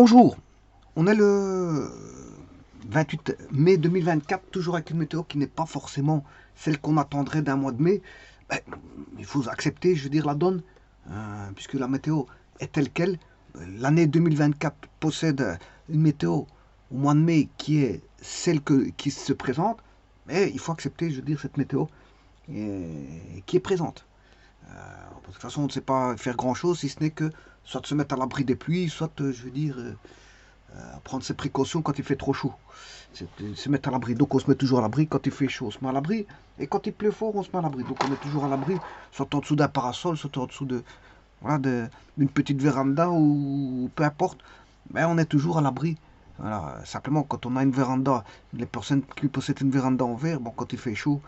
Bonjour, on est le 28 mai 2024, toujours avec une météo qui n'est pas forcément celle qu'on attendrait d'un mois de mai. Ben, il faut accepter, je veux dire, la donne, puisque la météo est telle qu'elle. L'année 2024 possède une météo au mois de mai qui est celle qui se présente, mais il faut accepter, je veux dire, cette météo qui est présente. De toute façon, on ne sait pas faire grand-chose, si ce n'est que soit se mettre à l'abri des pluies, soit, je veux dire, prendre ses précautions quand il fait trop chaud. C'est se mettre à l'abri. Donc on se met toujours à l'abri. Quand il fait chaud, on se met à l'abri. Et quand il pleut fort, on se met à l'abri. Donc on est toujours à l'abri, soit en dessous d'un parasol, soit en dessous de, voilà, d'une petite véranda ou peu importe. Mais on est toujours à l'abri. Voilà. Simplement, quand on a une véranda, les personnes qui possèdent une véranda en verre, bon, quand il fait chaud,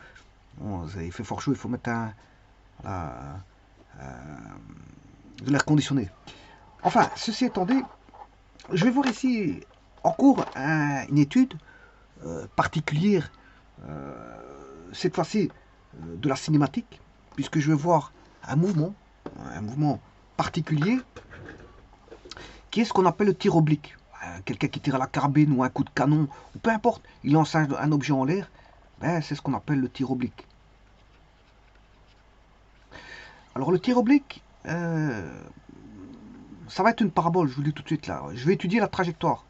bon, il fait fort chaud, il faut mettre voilà, de l'air conditionné. Enfin, ceci étant dit, je vais voir ici en cours une étude particulière, cette fois-ci de la cinématique, puisque je vais voir un mouvement particulier, qui est ce qu'on appelle le tir oblique. Quelqu'un qui tire à la carabine ou un coup de canon, ou peu importe, il lance un objet en l'air, ben, c'est ce qu'on appelle le tir oblique. Alors le tir oblique, ça va être une parabole, je vous le dis tout de suite là. Je vais étudier la trajectoire.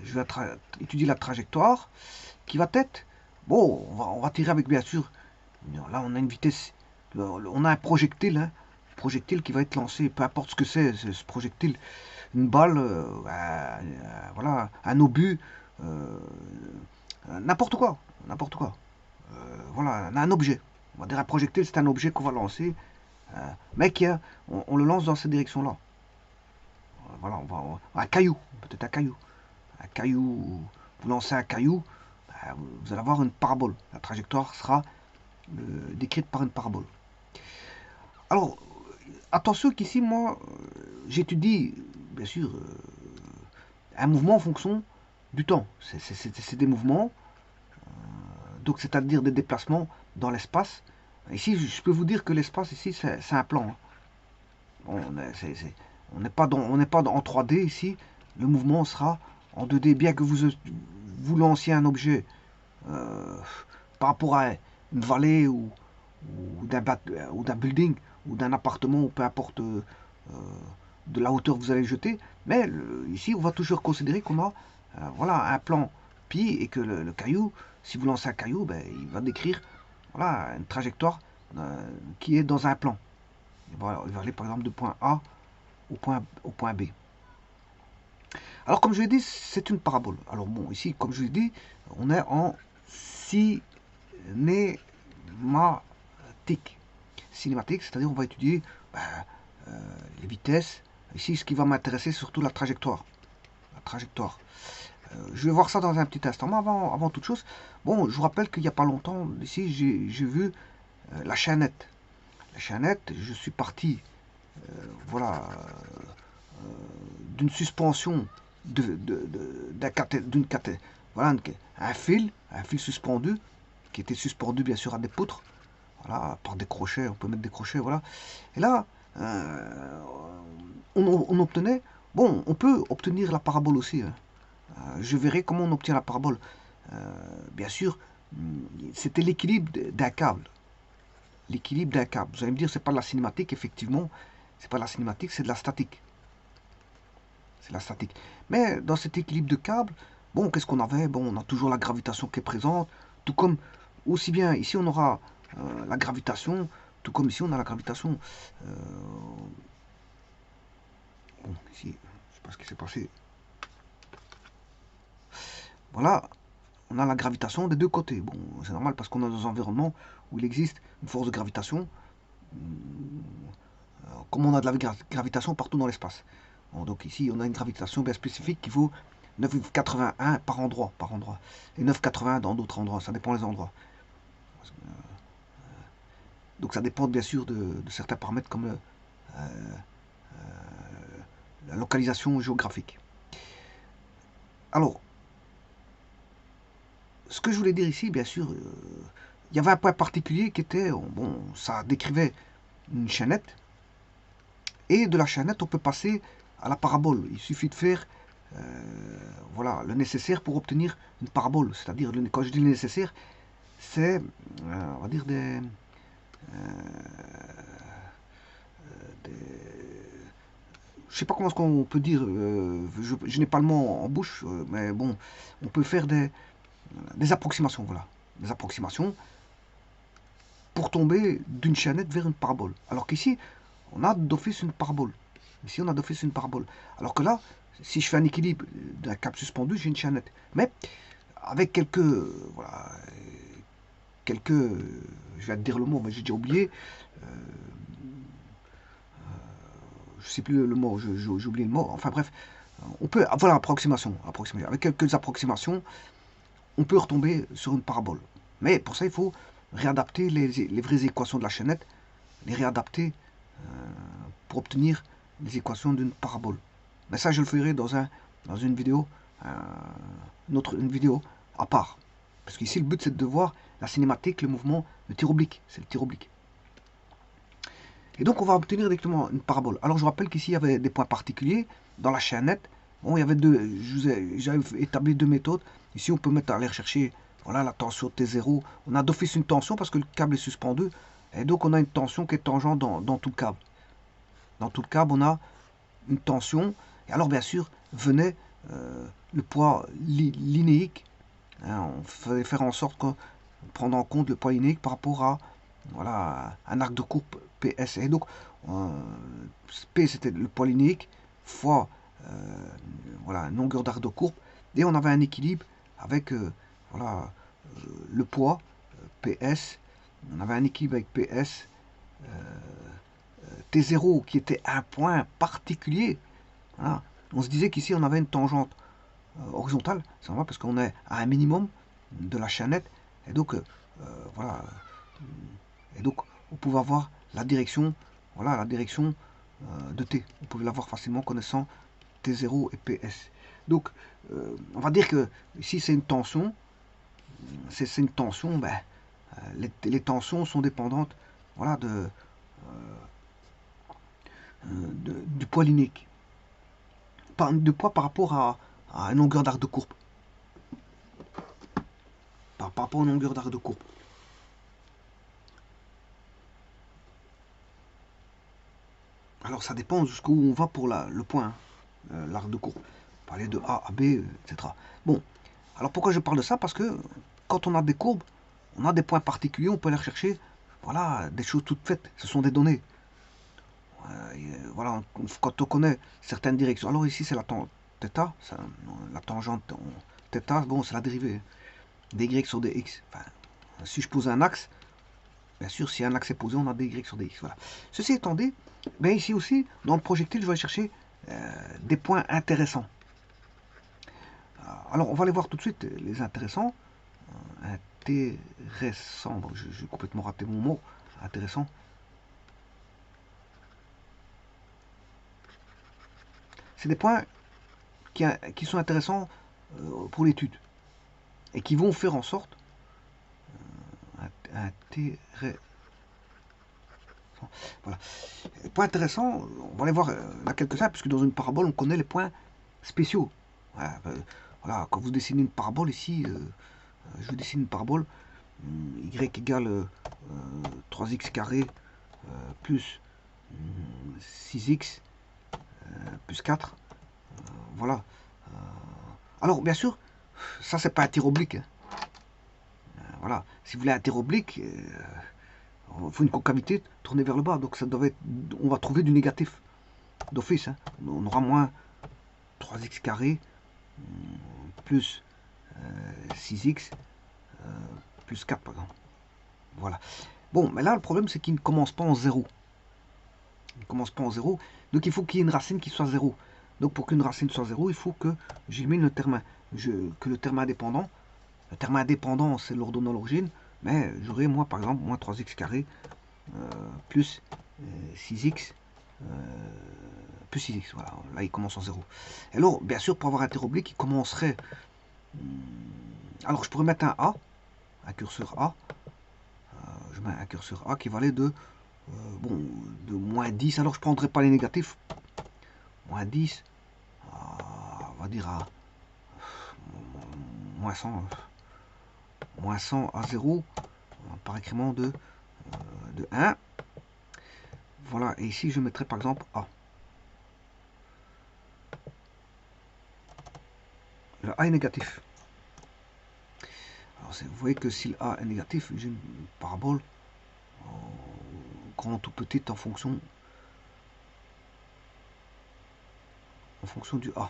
Je vais étudier la trajectoire qui va être, bon, on va tirer avec, bien sûr, là on a une vitesse, on a un projectile qui va être lancé, peu importe ce que c'est, ce projectile, une balle, voilà, un obus, euh, n'importe quoi, n'importe quoi. Voilà, un objet. On va dire un projectile, c'est un objet qu'on va lancer, mais on le lance dans cette direction-là. Voilà, un caillou, peut-être un caillou. Un caillou, vous lancez un caillou, vous allez avoir une parabole. La trajectoire sera décrite par une parabole. Alors, attention qu'ici, moi, j'étudie, bien sûr, un mouvement en fonction du temps. C'est des mouvements, donc c'est-à-dire des déplacements dans l'espace. Ici, je peux vous dire que l'espace, ici, c'est un plan. On n'est pas, en 3D ici. Le mouvement sera en 2D, bien que vous lanciez un objet euh, par rapport à une vallée ou d'un building ou d'un appartement ou peu importe de la hauteur que vous allez jeter. Mais ici, on va toujours considérer qu'on a voilà, un plan pi et que le caillou, si vous lancez un caillou, ben, il va décrire voilà, une trajectoire qui est dans un plan. Voilà, il va aller par exemple de point A au point B. Alors comme je l'ai dit, c'est une parabole. Alors bon, ici, comme je l'ai dit, on est en cinématique. Cinématique, c'est-à-dire on va étudier les vitesses. Ici, ce qui va m'intéresser, c'est surtout la trajectoire. La trajectoire. Je vais voir ça dans un petit instant. Mais avant toute chose, bon, je vous rappelle qu'il n'y a pas longtemps, ici, j'ai vu la chaînette. La chaînette, je suis parti, voilà, d'une suspension d'une voilà, un fil suspendu, qui était suspendu bien sûr à des poutres, voilà, par des crochets, on peut mettre des crochets, voilà. Et là, on obtenait, bon, on peut obtenir la parabole aussi, hein. Je verrai comment on obtient la parabole. Bien sûr, c'était l'équilibre d'un câble. L'équilibre d'un câble. Vous allez me dire, c'est pas de la cinématique, effectivement, c'est pas de la cinématique, c'est de la statique. C'est la statique. Mais dans cet équilibre de câble, bon, qu'est-ce qu'on avait? Bon, on a toujours la gravitation qui est présente, tout comme, aussi bien, ici on aura la gravitation, tout comme ici on a la gravitation. Euh, bon, ici, je sais pas ce qui s'est passé. Voilà, on a la gravitation des deux côtés. Bon, c'est normal parce qu'on est dans un environnement où il existe une force de gravitation, comme on a de la gravitation partout dans l'espace. Bon, donc ici, on a une gravitation bien spécifique qui vaut 9,81 par endroit, et 9,80 dans d'autres endroits, ça dépend des endroits. Donc ça dépend bien sûr de certains paramètres comme la localisation géographique. Alors, ce que je voulais dire ici, bien sûr, il y avait un point particulier qui était, bon, ça décrivait une chaînette, et de la chaînette, on peut passer à la parabole. Il suffit de faire voilà, le nécessaire pour obtenir une parabole. C'est-à-dire, quand je dis le nécessaire, c'est, on va dire, des je sais pas comment est-ce qu'on peut dire, je n'ai pas le mot en bouche, mais bon, on peut faire des approximations, voilà. Des approximations pour tomber d'une chaînette vers une parabole. Alors qu'ici, on a d'office une parabole. Ici, on a d'office une parabole. Alors que là, si je fais un équilibre d'un câble suspendu, j'ai une chaînette. Mais avec quelques, voilà, quelques, je vais te dire le mot, mais j'ai déjà oublié. Je sais plus le mot, j'ai oublié le mot. Enfin bref, on peut, voilà, approximation. Avec quelques approximations, on peut retomber sur une parabole. Mais pour ça, il faut réadapter les vraies équations de la chaînette, les réadapter pour obtenir les équations d'une parabole. Mais ça, je le ferai dans une vidéo, une vidéo à part. Parce qu'ici, le but, c'est de voir la cinématique, le mouvement, le tir oblique. C'est le tir oblique. Et donc, on va obtenir directement une parabole. Alors, je rappelle qu'ici, il y avait des points particuliers dans la chaînette. Bon, il y avait j'avais établi deux méthodes. Ici, on peut aller rechercher, voilà, la tension T0. On a d'office une tension parce que le câble est suspendu. Et donc, on a une tension qui est tangente dans tout le câble. Dans tout le câble, on a une tension. Et alors, bien sûr, venait le poids linéique. Hein, on fallait faire en sorte de prendre en compte le poids linéique par rapport à, voilà, un arc de courbe PS. Et donc, P, c'était le poids linéique fois voilà, une longueur d'arc de courbe. Et on avait un équilibre avec voilà, le poids PS. On avait un équilibre avec PS. T0 qui était un point particulier. Voilà. On se disait qu'ici on avait une tangente horizontale, c'est normal parce qu'on est à un minimum de la chaînette, et donc voilà, et donc on pouvait avoir la direction, voilà, la direction de T. On pouvait l'avoir facilement connaissant T0 et PS. Donc on va dire que ici c'est une tension, c'est une tension, ben, les tensions sont dépendantes, voilà, du poids linéique. De poids par rapport à une longueur d'arc de courbe. Par rapport à une longueur d'arc de courbe. Alors ça dépend jusqu'où on va pour le point, hein, l'arc de courbe. On peut aller de A à B, etc. Bon, alors pourquoi je parle de ça? Parce que quand on a des courbes, on a des points particuliers, on peut aller rechercher, voilà, des choses toutes faites. Ce sont des données. Voilà, quand on connaît certaines directions. Alors ici c'est la tangente θ, la tangente θ, bon c'est la dérivée des y sur des x. Enfin, si je pose un axe, bien sûr si un axe est posé, on a des y sur des x. Voilà. Ceci étant dit, ben ici aussi dans le projectile je vais chercher des points intéressants. Alors on va aller voir tout de suite les intéressants. Intéressant, bon, j'ai complètement raté mon mot. Intéressant. C'est des points qui sont intéressants pour l'étude et qui vont faire en sorte intéressant. Voilà. Point intéressant, on va aller voir là quelques-uns, puisque dans une parabole, on connaît les points spéciaux. Voilà, voilà, quand vous dessinez une parabole ici, je dessine une parabole, y égale 3x carré plus 6x plus 4. Voilà. Alors, bien sûr, ça, c'est pas un tir oblique. Hein. Voilà. Si vous voulez un tir oblique, il faut une concavité tournée vers le bas. Donc, ça doit être, on va trouver du négatif d'office. Hein. On aura moins 3x carré plus 6x plus 4, par exemple. Voilà. Bon, mais là, le problème, c'est qu'il ne commence pas en 0. Il ne commence pas en 0. Donc, il faut qu'il y ait une racine qui soit 0. Donc, pour qu'une racine soit 0, il faut que j'élimine le terme, que le terme indépendant. Le terme indépendant, c'est l'ordonnée à l'origine. Mais j'aurai, moi, par exemple, moins 3x carré plus 6x plus 6x. Voilà, là, il commence en 0. Et alors, bien sûr, pour avoir un tir oblique, il commencerait... Alors, je pourrais mettre un A, un curseur A. Je mets un curseur A qui va aller de, bon, de moins 10. Alors, je ne prendrai pas les négatifs. moins 10, on va dire à moins 100, moins 100 à 0, par incrément de 1. Voilà, et ici je mettrai par exemple A. Le A est négatif. Alors vous voyez que si le A est négatif, j'ai une parabole grande ou petite en fonction du A.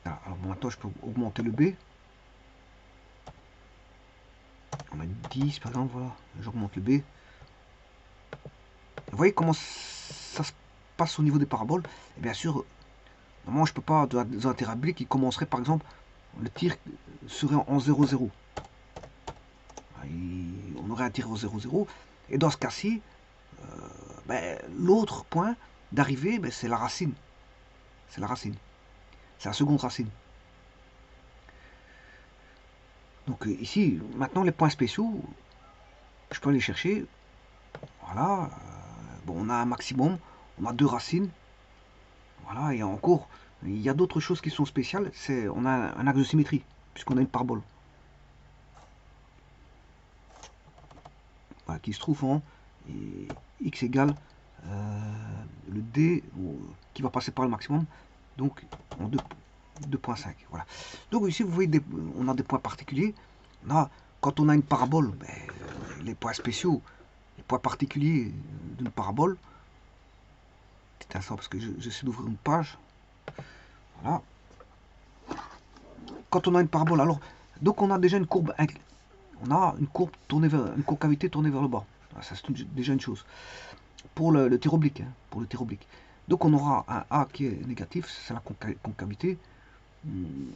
Alors maintenant je peux augmenter le B. On met 10 par exemple, voilà, j'augmente le B. Vous voyez comment ça se passe au niveau des paraboles. Et bien sûr, normalement je peux pas, dans un parabolique qui commencerait par exemple, le tir serait en 0,0. On aurait un tir au 0,0. Et dans ce cas-ci, l'autre point d'arrivée, c'est la racine. C'est la racine. C'est la seconde racine. Donc ici, maintenant les points spéciaux, je peux aller chercher. Voilà. Bon, on a un maximum, on a 2 racines. Voilà, et encore, il y a d'autres choses qui sont spéciales. C'est, on a un axe de symétrie, puisqu'on a une parabole. Voilà, qui se trouve en x égale le d qui va passer par le maximum, donc en 2,5. Voilà. Donc ici, vous voyez, on a des points particuliers. Quand on a une parabole, les points spéciaux, les points particuliers d'une parabole. Petit instant, parce que j'essaie d'ouvrir une page. Voilà. Quand on a une parabole, alors, donc on a déjà une courbe, on a une courbe tournée vers, une concavité tournée vers le bas. Ça c'est déjà une chose. Pour le tir oblique, hein, pour le tir oblique. Donc on aura un A qui est négatif, c'est la concavité.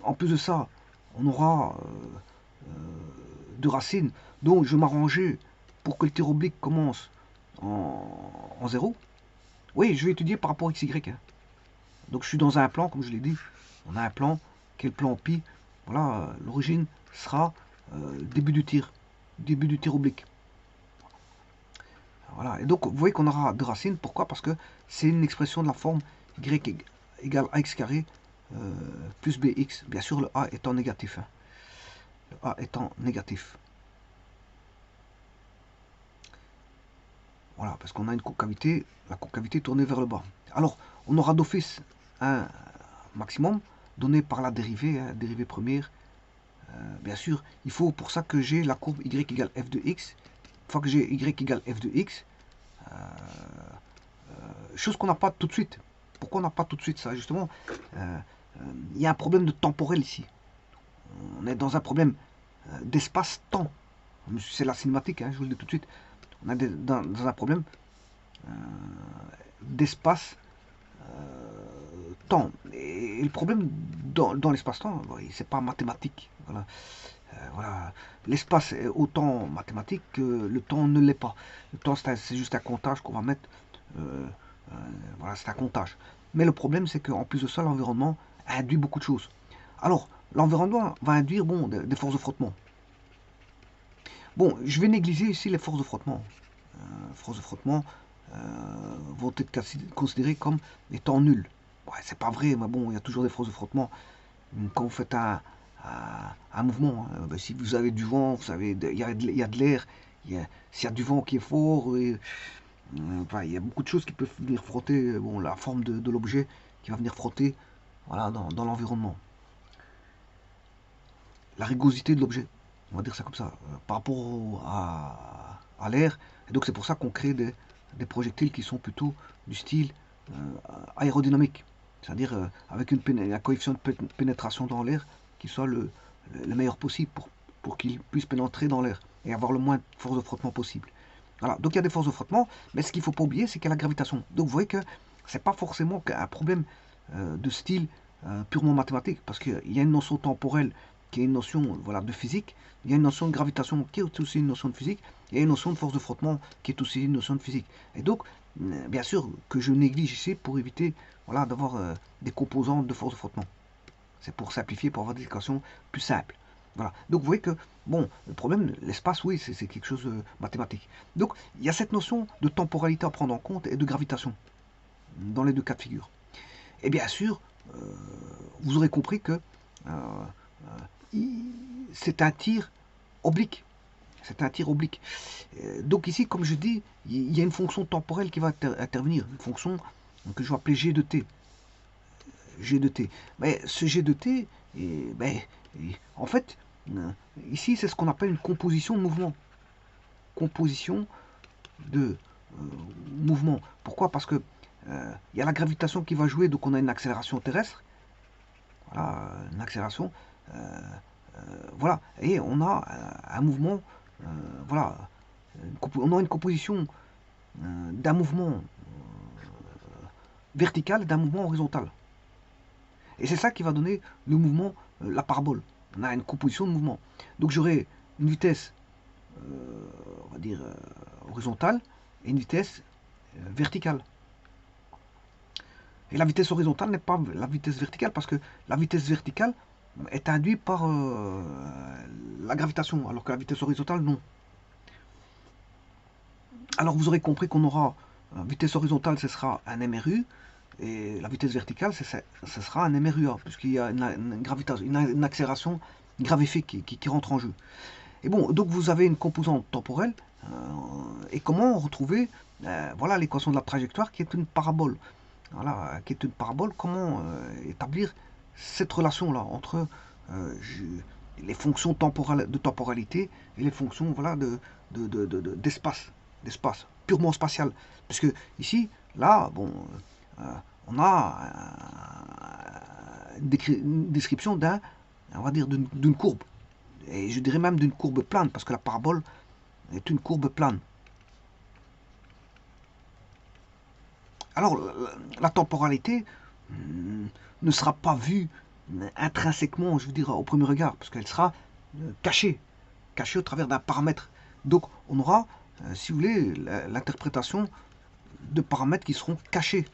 En plus de ça, on aura 2 racines. Donc je m'arrangeais pour que le tir oblique commence en 0. Oui, je vais étudier par rapport à XY. Hein. Donc je suis dans un plan, comme je l'ai dit. On a un plan, qui est le plan pi. Voilà, l'origine sera début du tir oblique. Voilà, et donc vous voyez qu'on aura 2 racines. Pourquoi? Parce que c'est une expression de la forme y égale ax carré plus bx. Bien sûr, le a étant négatif. Hein. Le a étant négatif. Voilà, parce qu'on a une concavité, la concavité tournée vers le bas. Alors, on aura d'office un maximum donné par la dérivée, hein, dérivée première. Bien sûr, il faut pour ça que j'ai la courbe y égale f de x. Une fois que j'ai y égale f de x, chose qu'on n'a pas tout de suite. Pourquoi on n'a pas tout de suite ça? Justement, il y a un problème de temporel ici. On est dans un problème d'espace-temps. C'est la cinématique, hein, je vous le dis tout de suite. On est dans un problème d'espace-temps. Et le problème dans l'espace-temps, c'est pas mathématique. Voilà. Voilà. L'espace est autant mathématique que le temps ne l'est pas. Le temps, c'est juste un comptage qu'on va mettre. Voilà, c'est un comptage. Mais le problème, c'est qu'en plus de ça, l'environnement induit beaucoup de choses. Alors, l'environnement va induire des forces de frottement. Bon, je vais négliger ici les forces de frottement. Forces de frottement vont être considérées comme étant nulles. Ouais, c'est pas vrai, mais bon, il y a toujours des forces de frottement. Quand vous faites un mouvement, hein, si vous avez du vent, vous savez, il y a de l'air, s'il y a du vent qui est fort, il y a beaucoup de choses qui peuvent venir frotter, la forme de l'objet qui va venir frotter voilà, dans l'environnement. La rugosité de l'objet, on va dire ça comme ça, par rapport à l'air. Et donc c'est pour ça qu'on crée des projectiles qui sont plutôt du style aérodynamique. C'est-à-dire avec un coefficient de pénétration dans l'air qui soit le meilleur possible pour qu'il puisse pénétrer dans l'air et avoir le moins de force de frottement possible. Voilà, donc il y a des forces de frottement, mais ce qu'il ne faut pas oublier, c'est qu'il y a la gravitation. Donc vous voyez que ce n'est pas forcément un problème de style purement mathématique, parce qu'il y a une notion temporelle qui est une notion voilà, de physique, il y a une notion de gravitation qui est aussi une notion de physique, et il y a une notion de force de frottement qui est aussi une notion de physique. Et donc, bien sûr, que je néglige ici pour éviter voilà, d'avoir des composantes de force de frottement. C'est pour simplifier, pour avoir des équations plus simples. Voilà. Donc vous voyez que, bon, le problème, l'espace, oui, c'est quelque chose de mathématique. Donc il y a cette notion de temporalité à prendre en compte et de gravitation dans les deux cas de figure. Et bien sûr, euh, vous aurez compris que c'est un tir oblique. C'est un tir oblique. Donc ici, comme je dis, il y a une fonction temporelle qui va intervenir, une fonction que je vais appeler G de T. G de T. Mais ce G de T, ben, en fait, ici, c'est ce qu'on appelle une composition de mouvement. Composition de mouvement. Pourquoi? Parce que il y a la gravitation qui va jouer, donc on a une accélération terrestre. Voilà, une accélération. Voilà, et on a un mouvement, voilà, on a une composition d'un mouvement vertical et d'un mouvement horizontal. Et c'est ça qui va donner le mouvement, la parabole. On a une composition de mouvement. Donc j'aurai une vitesse, on va dire, horizontale et une vitesse verticale. Et la vitesse horizontale n'est pas la vitesse verticale parce que la vitesse verticale est induite par la gravitation, alors que la vitesse horizontale, non. Alors vous aurez compris qu'on aura vitesse horizontale, ce sera un MRU, et la vitesse verticale, ce sera un MRUA, puisqu'il y a une gravitation, une accélération gravifique qui rentre en jeu. Et bon, donc vous avez une composante temporelle, et comment retrouver voilà l'équation de la trajectoire qui est une parabole. Voilà, qui est une parabole, comment établir cette relation-là entre les fonctions temporales, de temporalité et les fonctions voilà, d'espace, purement spatial. Parce que ici, là, bon, on a une description on va dire, d'une courbe. Et je dirais même d'une courbe plane, parce que la parabole est une courbe plane. Alors, la temporalité ne sera pas vue intrinsèquement, je veux dire, au premier regard, parce qu'elle sera cachée au travers d'un paramètre. Donc, on aura, si vous voulez, l'interprétation de paramètres qui seront cachés.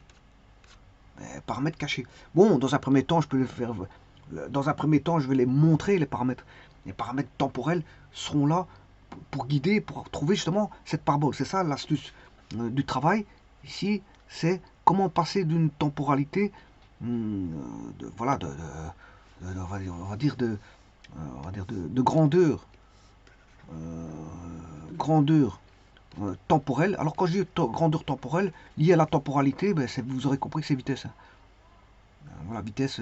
Paramètres cachés. Bon, dans un premier temps, je peux le faire. Dans un premier temps, je vais les montrer, les paramètres. Les paramètres temporels seront là pour guider, pour trouver justement cette parabole. C'est ça l'astuce du travail. Ici, c'est comment passer d'une temporalité, voilà, on va dire de grandeur, grandeur temporelle. Alors quand je dis grandeur temporelle, liée à la temporalité, ben, vous aurez compris que c'est vitesse. Hein. Voilà, vitesse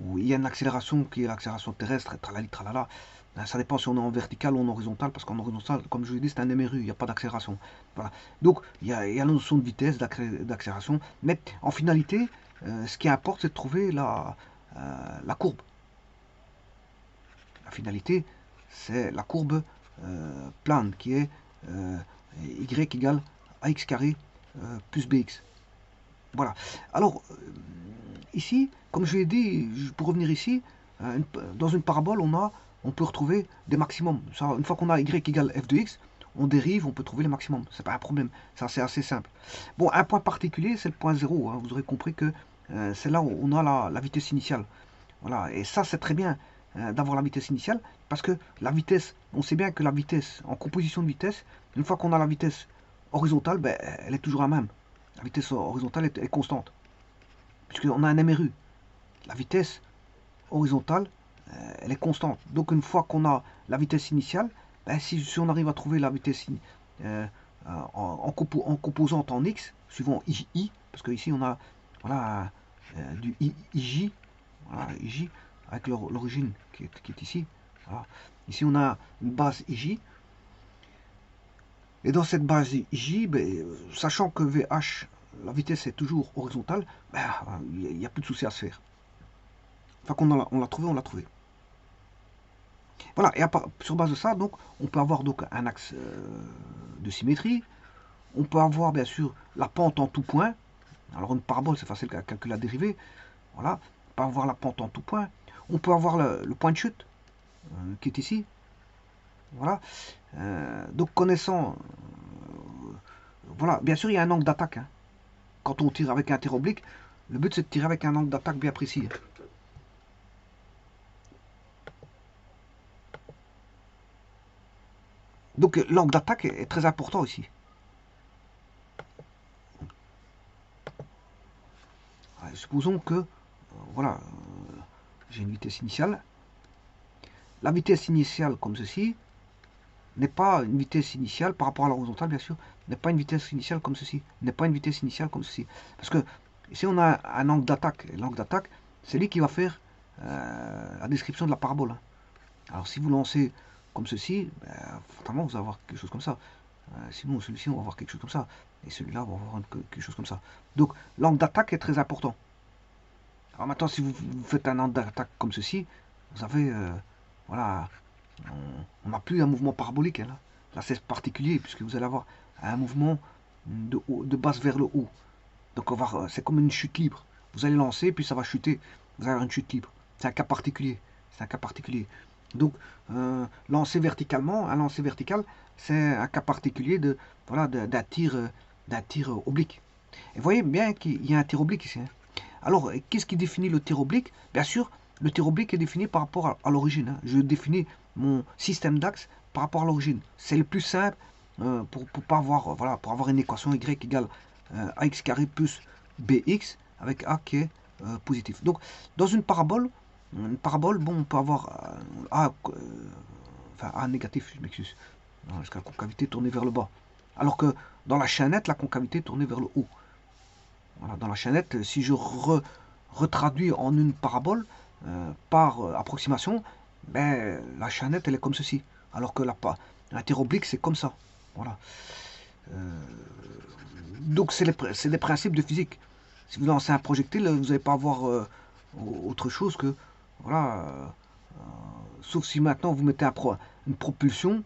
où il y a une accélération qui est l'accélération terrestre, tralali, tralala. Ça dépend si on est en vertical ou en horizontal, parce qu'en horizontal, comme je vous l'ai dit, c'est un MRU, il n'y a pas d'accélération. Voilà. Donc, il y a la notion de vitesse, d'accélération, mais en finalité, ce qui importe, c'est de trouver la courbe. La finalité, c'est la courbe plane, qui est y égale ax carré plus bx. Voilà. Alors, ici, comme je l'ai dit, pour revenir ici, dans une parabole, on peut retrouver des maximums. Ça, une fois qu'on a y égale f de x, on dérive, on peut trouver les maximums. C'est pas un problème. Ça, c'est assez simple. Bon, un point particulier, c'est le point 0. Hein. Vous aurez compris que c'est là où on a la vitesse initiale. Voilà. Et ça, c'est très bien d'avoir la vitesse initiale, parce que la vitesse, on sait bien que la vitesse, en composition de vitesse, une fois qu'on a la vitesse horizontale, ben, elle est toujours la même. La vitesse horizontale est constante, puisqu'on a un MRU. La vitesse horizontale, elle est constante. Donc une fois qu'on a la vitesse initiale, ben, si on arrive à trouver la vitesse en composante en x, suivant i, parce qu'ici on a voilà, du ij, voilà, ij avec l'origine qui est ici. Voilà. Ici on a une base ij. Et dans cette base ij, ben, sachant que VH, la vitesse est toujours horizontale, ben, il n'y a plus de souci à se faire. Enfin qu'on on l'a trouvé, on l'a trouvé. Voilà, et sur base de ça, donc, on peut avoir donc un axe de symétrie. On peut avoir bien sûr la pente en tout point. Alors une parabole, c'est facile à calculer la dérivée. Voilà, on peut avoir la pente en tout point. On peut avoir le point de chute qui est ici. Voilà. Donc connaissant, voilà, bien sûr il y a un angle d'attaque. Hein. Quand on tire avec un tir oblique, le but c'est de tirer avec un angle d'attaque bien précis. Donc l'angle d'attaque est très important ici. Supposons que, voilà, j'ai une vitesse initiale. La vitesse initiale comme ceci n'est pas une vitesse initiale par rapport à l'horizontale, bien sûr, n'est pas une vitesse initiale comme ceci, n'est pas une vitesse initiale comme ceci. Parce que ici on a un angle d'attaque, et l'angle d'attaque, c'est lui qui va faire la description de la parabole. Alors si vous lancez comme ceci, ben, fatalement vous allez avoir quelque chose comme ça. Sinon celui-ci on va avoir quelque chose comme ça. Et celui-là on va avoir quelque chose comme ça. Donc l'angle d'attaque est très important. Alors maintenant si vous faites un angle d'attaque comme ceci, vous avez, voilà, on n'a plus un mouvement parabolique. Hein, là c'est particulier puisque vous allez avoir un mouvement de bas vers le haut. Donc c'est comme une chute libre. Vous allez lancer puis ça va chuter. Vous allez avoir une chute libre. C'est un cas particulier. C'est un cas particulier. Donc lancer verticalement, un lancer vertical, c'est un cas particulier de voilà d'un tir oblique. Et vous voyez bien qu'il y a un tir oblique ici. Hein. Alors qu'est-ce qui définit le tir oblique? Bien sûr, le tir oblique est défini par rapport à l'origine. Hein. Je définis mon système d'axe par rapport à l'origine. C'est le plus simple pour pas avoir voilà pour avoir une équation y égale ax carré plus bx avec a qui est positif. Donc dans une parabole, bon, on peut avoir a négatif, je m'excuse, parce que la concavité tournée vers le bas. Alors que dans la chaînette, la concavité tournée vers le haut. Voilà, dans la chaînette, si je retraduis en une parabole par approximation, ben, la chaînette elle est comme ceci. Alors que la terre oblique c'est comme ça. Voilà. Donc c'est des principes de physique. Si vous lancez un projectile, vous n'allez pas avoir autre chose que voilà. Sauf si maintenant vous mettez une propulsion.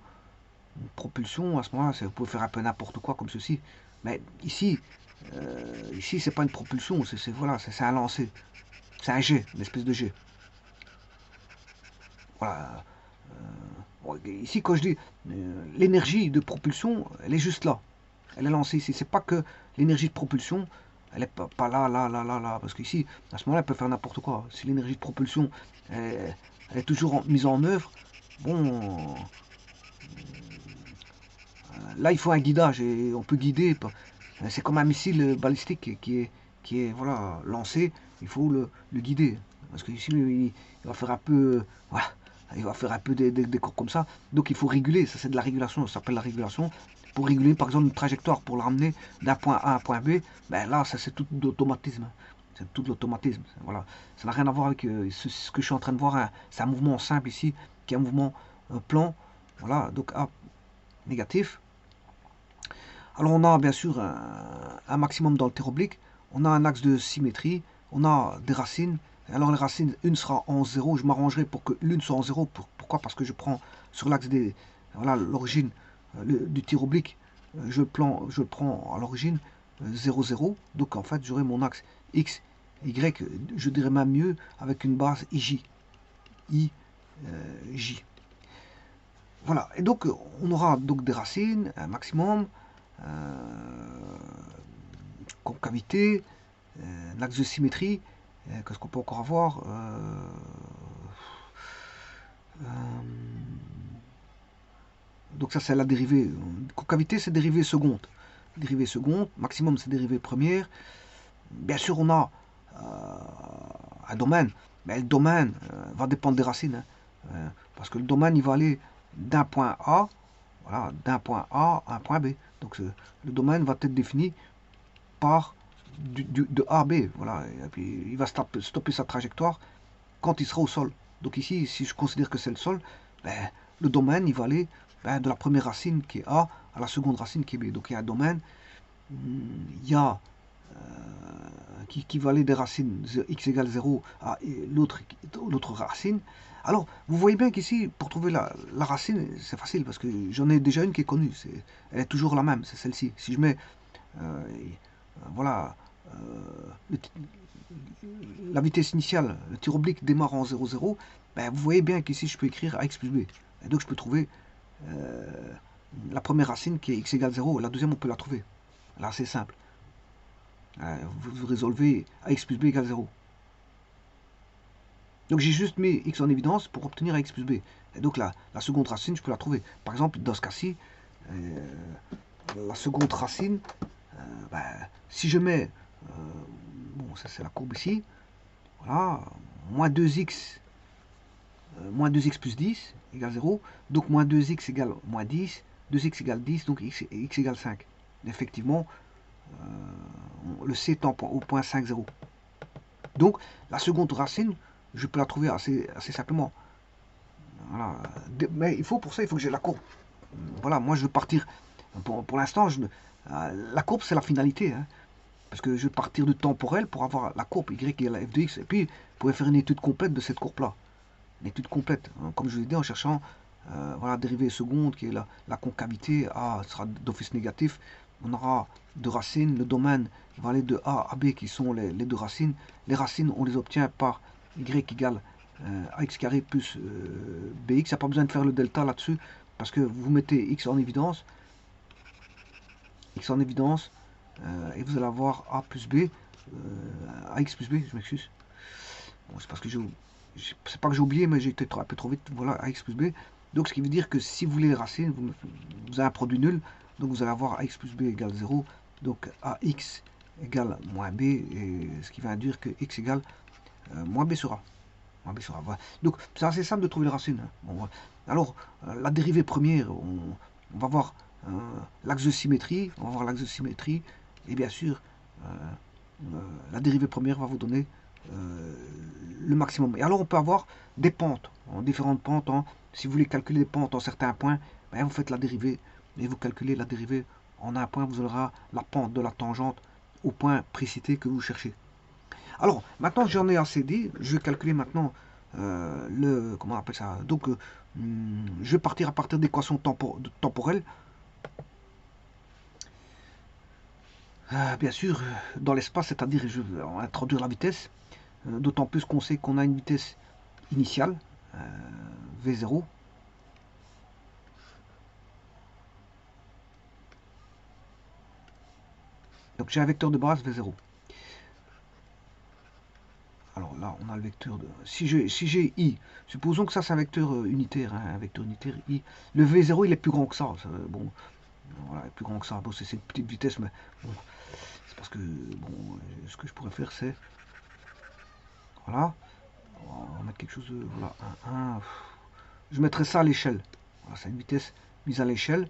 Une propulsion, à ce moment-là, vous pouvez faire un peu n'importe quoi comme ceci. Mais ici, c'est pas une propulsion, voilà, c'est un lancer. C'est un jet, une espèce de jet. Voilà. Ici, quand je dis l'énergie de propulsion, elle est juste là. Elle est lancée ici. C'est pas que l'énergie de propulsion, elle est pas là, là. Parce qu'ici, à ce moment-là, elle peut faire n'importe quoi. Si l'énergie de propulsion elle est toujours mise en œuvre, bon, là, il faut un guidage et on peut guider. C'est comme un missile balistique qui est voilà, lancé. Il faut le guider. Parce que ici, il va faire un peu. Voilà, il va faire un peu des cours comme ça. Donc il faut réguler. Ça, c'est de la régulation. Ça s'appelle la régulation. Pour réguler, par exemple, une trajectoire pour la ramener d'un point A à un point B, ben là, ça, c'est tout d'automatisme. C'est tout de l'automatisme. Voilà. Ça n'a rien à voir avec ce que je suis en train de voir. Hein. C'est un mouvement simple ici, qui est un mouvement plan. Voilà. Donc A négatif. Alors on a bien sûr un maximum dans le tir oblique, on a un axe de symétrie, on a des racines. Alors les racines, une sera en 0, je m'arrangerai pour que l'une soit en 0. Pourquoi? Parce que je prends sur l'axe des... Voilà l'origine du tir oblique, je le prends à l'origine 0, 0. Donc en fait j'aurai mon axe X, Y, je dirais même mieux avec une base IJ. J. Voilà, et donc on aura donc des racines, un maximum, concavité, un axe de symétrie, qu'est-ce qu'on peut encore avoir donc ça c'est la dérivée. Concavité c'est dérivée seconde. Dérivée seconde, maximum c'est dérivée première. Bien sûr on a un domaine, mais le domaine va dépendre des racines. Hein, parce que le domaine il va aller d'un point A, voilà, d'un point A à un point B. Donc le domaine va être défini par de A à B. Voilà, et puis il va stopper sa trajectoire quand il sera au sol. Donc ici, si je considère que c'est le sol, ben, le domaine il va aller de la première racine qui est A à la seconde racine qui est B. Donc il y a un domaine, il y a qui va aller des racines x égale 0 à l'autre racine. Alors, vous voyez bien qu'ici, pour trouver la racine, c'est facile, parce que j'en ai déjà une qui est connue. Elle est toujours la même, c'est celle-ci. Si je mets, voilà, la vitesse initiale, le tir oblique démarre en 0, 0, ben, vous voyez bien qu'ici, je peux écrire ax plus b. Et donc, je peux trouver la première racine qui est x égale 0. La deuxième, on peut la trouver. Là, c'est simple. Vous résolvez ax plus b égale 0. Donc j'ai juste mis x en évidence pour obtenir x plus b. Et donc la seconde racine, je peux la trouver. Par exemple, dans ce cas-ci, la seconde racine, ben, si je mets, bon ça c'est la courbe ici, voilà, moins 2x, moins 2x plus 10 égale 0, donc moins 2x égale moins 10, 2x égale 10, donc x égale 5. Effectivement, le c tend au point 5, 0. Donc la seconde racine, je peux la trouver assez simplement. Voilà. Mais il faut pour ça, il faut que j'ai la courbe. Voilà, moi je veux partir, pour l'instant, la courbe c'est la finalité. Hein, parce que je vais partir de temporel pour avoir la courbe y égale f de x. Et puis, vous pouvez faire une étude complète de cette courbe-là. Une étude complète, hein, comme je l'ai dit, en cherchant voilà, dérivée seconde, qui est la concavité, A sera d'office négatif. On aura deux racines, le domaine va aller de A à B qui sont les deux racines. Les racines, on les obtient par y égale ax carré plus bx. Il n'y a pas besoin de faire le delta là-dessus, parce que vous mettez x en évidence, et vous allez avoir a plus b, ax plus b, je m'excuse. Bon, c'est parce que c'est pas que j'ai oublié, mais j'ai été un peu trop vite. Voilà, ax plus b. Donc, ce qui veut dire que si vous voulez les racines, vous avez un produit nul. Donc, vous allez avoir ax plus b égale 0. Donc, ax égale moins b. Et ce qui va dire que x égale moins b sur a. Moins b sur a. Voilà. Donc, c'est assez simple de trouver les racines. Hein. Bon, voilà. Alors, la dérivée première, on va voir l'axe de symétrie. On va voir l'axe de symétrie. Et bien sûr, la dérivée première va vous donner le maximum. Et alors on peut avoir des pentes, en différentes pentes. Si vous voulez calculer les pentes en certains points, ben vous faites la dérivée, et vous calculez la dérivée en un point, vous aurez la pente de la tangente au point précité que vous cherchez. Alors maintenant j'en ai assez dit, je vais calculer maintenant comment on appelle ça. Donc je vais partir à partir d'équations temporelles. Bien sûr, dans l'espace, c'est-à-dire je vais introduire la vitesse. D'autant plus qu'on sait qu'on a une vitesse initiale, V0. Donc j'ai un vecteur de base V0. Alors là, on a le vecteur de... Si j'ai I, supposons que ça c'est un vecteur unitaire, hein, un vecteur unitaire I. Le V0, il est plus grand que ça. Bon, voilà, il est plus grand que ça. Bon, c'est une petite vitesse, mais bon, c'est parce que, bon, ce que je pourrais faire, c'est... Voilà, on va mettre quelque chose de... Voilà, je mettrai ça à l'échelle. Voilà, c'est une vitesse mise à l'échelle,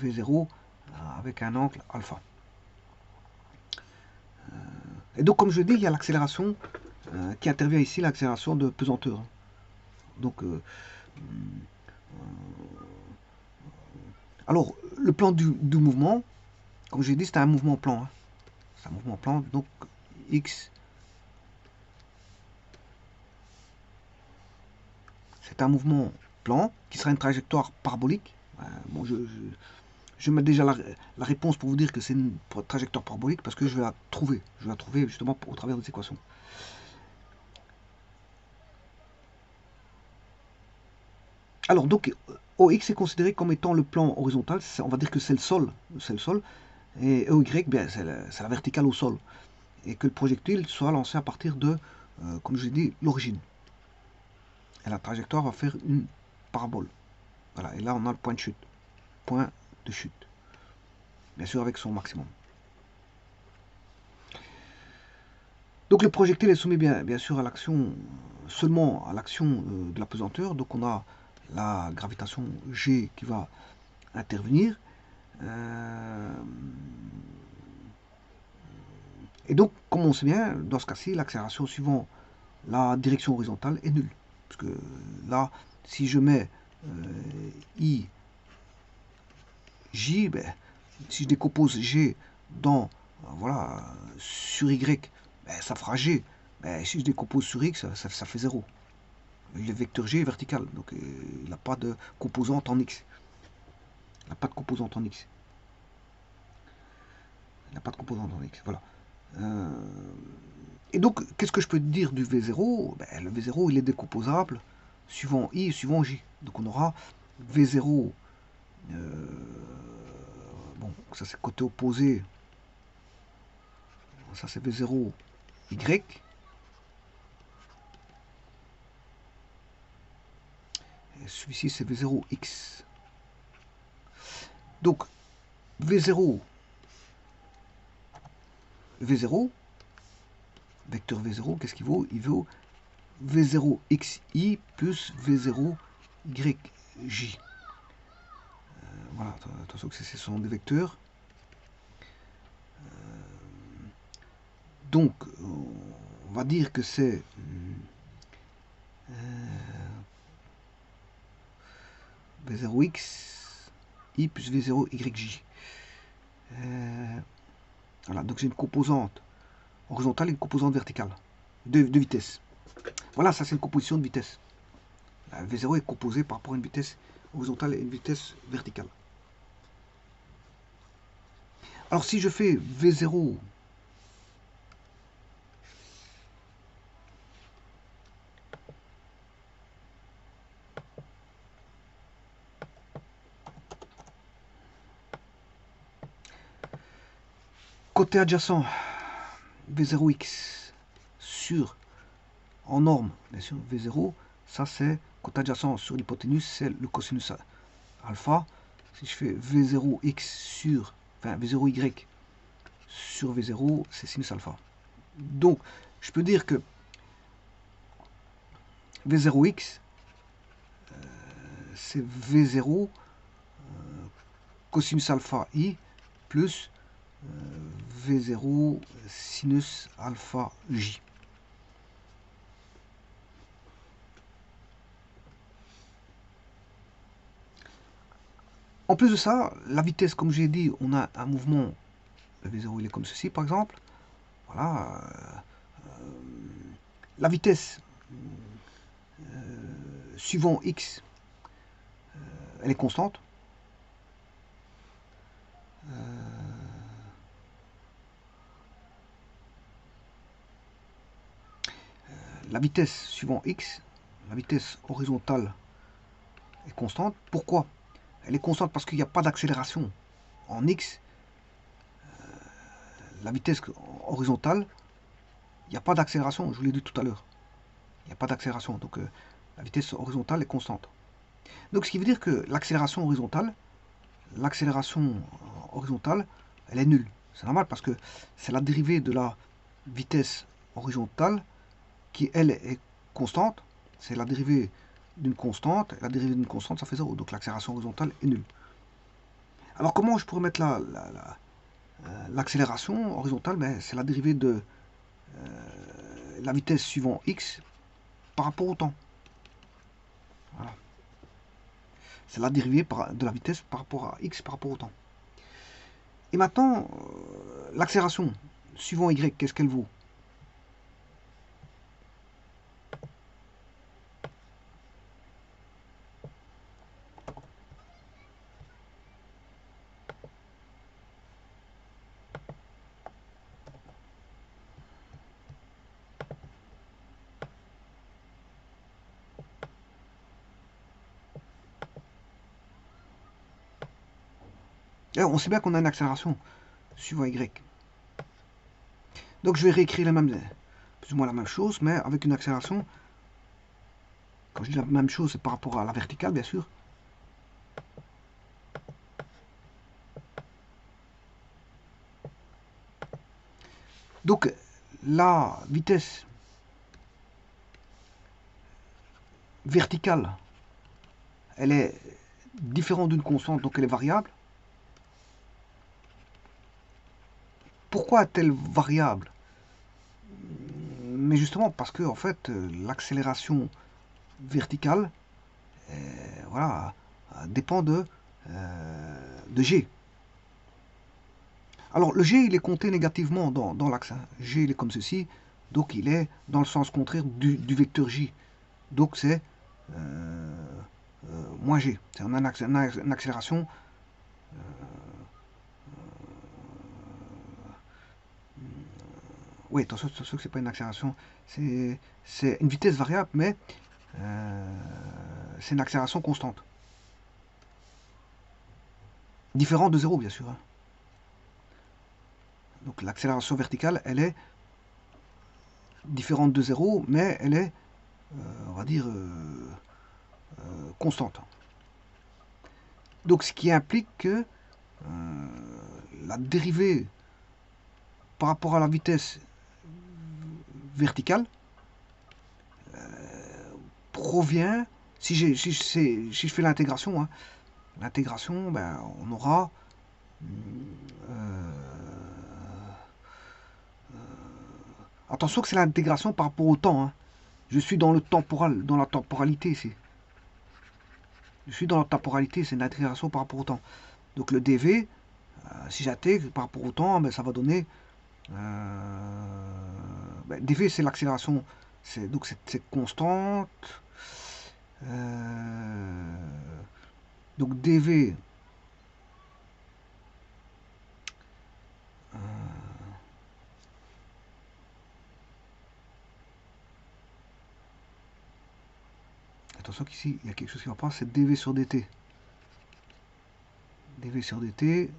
V0, avec un angle alpha. Et donc, comme je dis, il y a l'accélération qui intervient ici, l'accélération de pesanteur. Donc, alors, le plan du mouvement, comme j'ai dit, c'est un mouvement plan. Hein. C'est un mouvement plan, donc X, c'est un mouvement plan qui sera une trajectoire parabolique. Bon, je mets déjà la réponse pour vous dire que c'est une trajectoire parabolique parce que je vais la trouver. Je vais la trouver justement au travers des équations. Alors, donc, OX est considéré comme étant le plan horizontal. On va dire que c'est le sol. Et EY, bien, c'est la verticale au sol. Et que le projectile soit lancé à partir de, comme je l'ai dit, l'origine. Et la trajectoire va faire une parabole. Voilà, et là on a le point de chute. Point de chute. Bien sûr avec son maximum. Donc le projectile est soumis bien sûr à l'action, seulement à l'action de la pesanteur. Donc on a la gravitation G qui va intervenir. Et donc, comme on sait bien, dans ce cas-ci, l'accélération suivant la direction horizontale est nulle. Parce que là, si je mets I, J, ben, si je décompose G dans, voilà, sur Y, ben, ça fera G. Ben, si je décompose sur X, ça fait 0. Le vecteur G est vertical, donc il n'a pas de composante en X. Il n'a pas de composante en X. Il n'a pas de composante en X, voilà. Et donc, qu'est-ce que je peux dire du V0? Ben, le V0, il est décomposable suivant I et suivant J. Donc on aura V0, bon, ça c'est côté opposé, ça c'est V0 Y, celui-ci c'est V0x. Donc V0, vecteur V0, qu'est-ce qu'il vaut? Il vaut V0xi plus V0yj. Voilà, attention que ce sont des vecteurs. Donc, on va dire que c'est V0x i plus V0yj. Voilà, donc j'ai une composante horizontale et une composante verticale de vitesse. Voilà, ça c'est une composition de vitesse. La V0 est composée par rapport à une vitesse horizontale et une vitesse verticale. Alors si je fais V0 côté adjacent V0x sur, en norme, bien sûr, V0, ça c'est côté adjacent sur l'hypoténuse, c'est le cosinus alpha. Si je fais V0x sur, enfin V0y sur V0, c'est sinus alpha. Donc, je peux dire que V0x, c'est V0 cosinus alpha i plus V0 sinus alpha j. En plus de ça, la vitesse, comme j'ai dit, on a un mouvement, le V0 il est comme ceci par exemple. Voilà. La vitesse suivant x, elle est constante. La vitesse suivant x, la vitesse horizontale est constante. Pourquoi? Elle est constante parce qu'il n'y a pas d'accélération en x. La vitesse horizontale, il n'y a pas d'accélération, je vous l'ai dit tout à l'heure. Il n'y a pas d'accélération, donc la vitesse horizontale est constante. Donc ce qui veut dire que l'accélération horizontale, elle est nulle. C'est normal parce que c'est la dérivée de la vitesse horizontale qui, elle, est constante. C'est la dérivée d'une constante. La dérivée d'une constante, ça fait 0. Donc l'accélération horizontale est nulle. Alors comment je pourrais mettre l'accélération horizontale? Ben, c'est la dérivée de la vitesse suivant x par rapport au temps. Voilà. C'est la dérivée de la vitesse par rapport à x par rapport au temps. Et maintenant, l'accélération suivant y, qu'est-ce qu'elle vaut? Et on sait bien qu'on a une accélération suivant y. Donc je vais réécrire plus ou moins la même chose, mais avec une accélération. Quand je dis la même chose, c'est par rapport à la verticale, bien sûr. Donc la vitesse verticale, elle est différente d'une constante, donc elle est variable. Pourquoi est-elle variable? Mais justement parce que en fait l'accélération verticale voilà, dépend de g. Alors le g il est compté négativement dans l'axe. G il est comme ceci, donc il est dans le sens contraire du vecteur j. Donc c'est moins g. C'est une accélération oui, attention que c'est pas une accélération, c'est une vitesse variable, mais c'est une accélération constante. Différente de 0, bien sûr. Hein. Donc l'accélération verticale, elle est différente de 0, mais elle est, on va dire, constante. Donc ce qui implique que la dérivée par rapport à la vitesse verticale provient, si je fais l'intégration, hein, l'intégration, ben, on aura attention que c'est l'intégration par rapport au temps. Hein. Je suis dans le temporal, dans la temporalité ici. Je suis dans la temporalité, c'est une intégration par rapport au temps. Donc le dv, si j'intègre par rapport au temps, ben, ça va donner ben, dv c'est l'accélération, donc c'est constante. Donc dv attention qu'ici il y a quelque chose qui va pas, c'est dv sur dt. dv sur dt.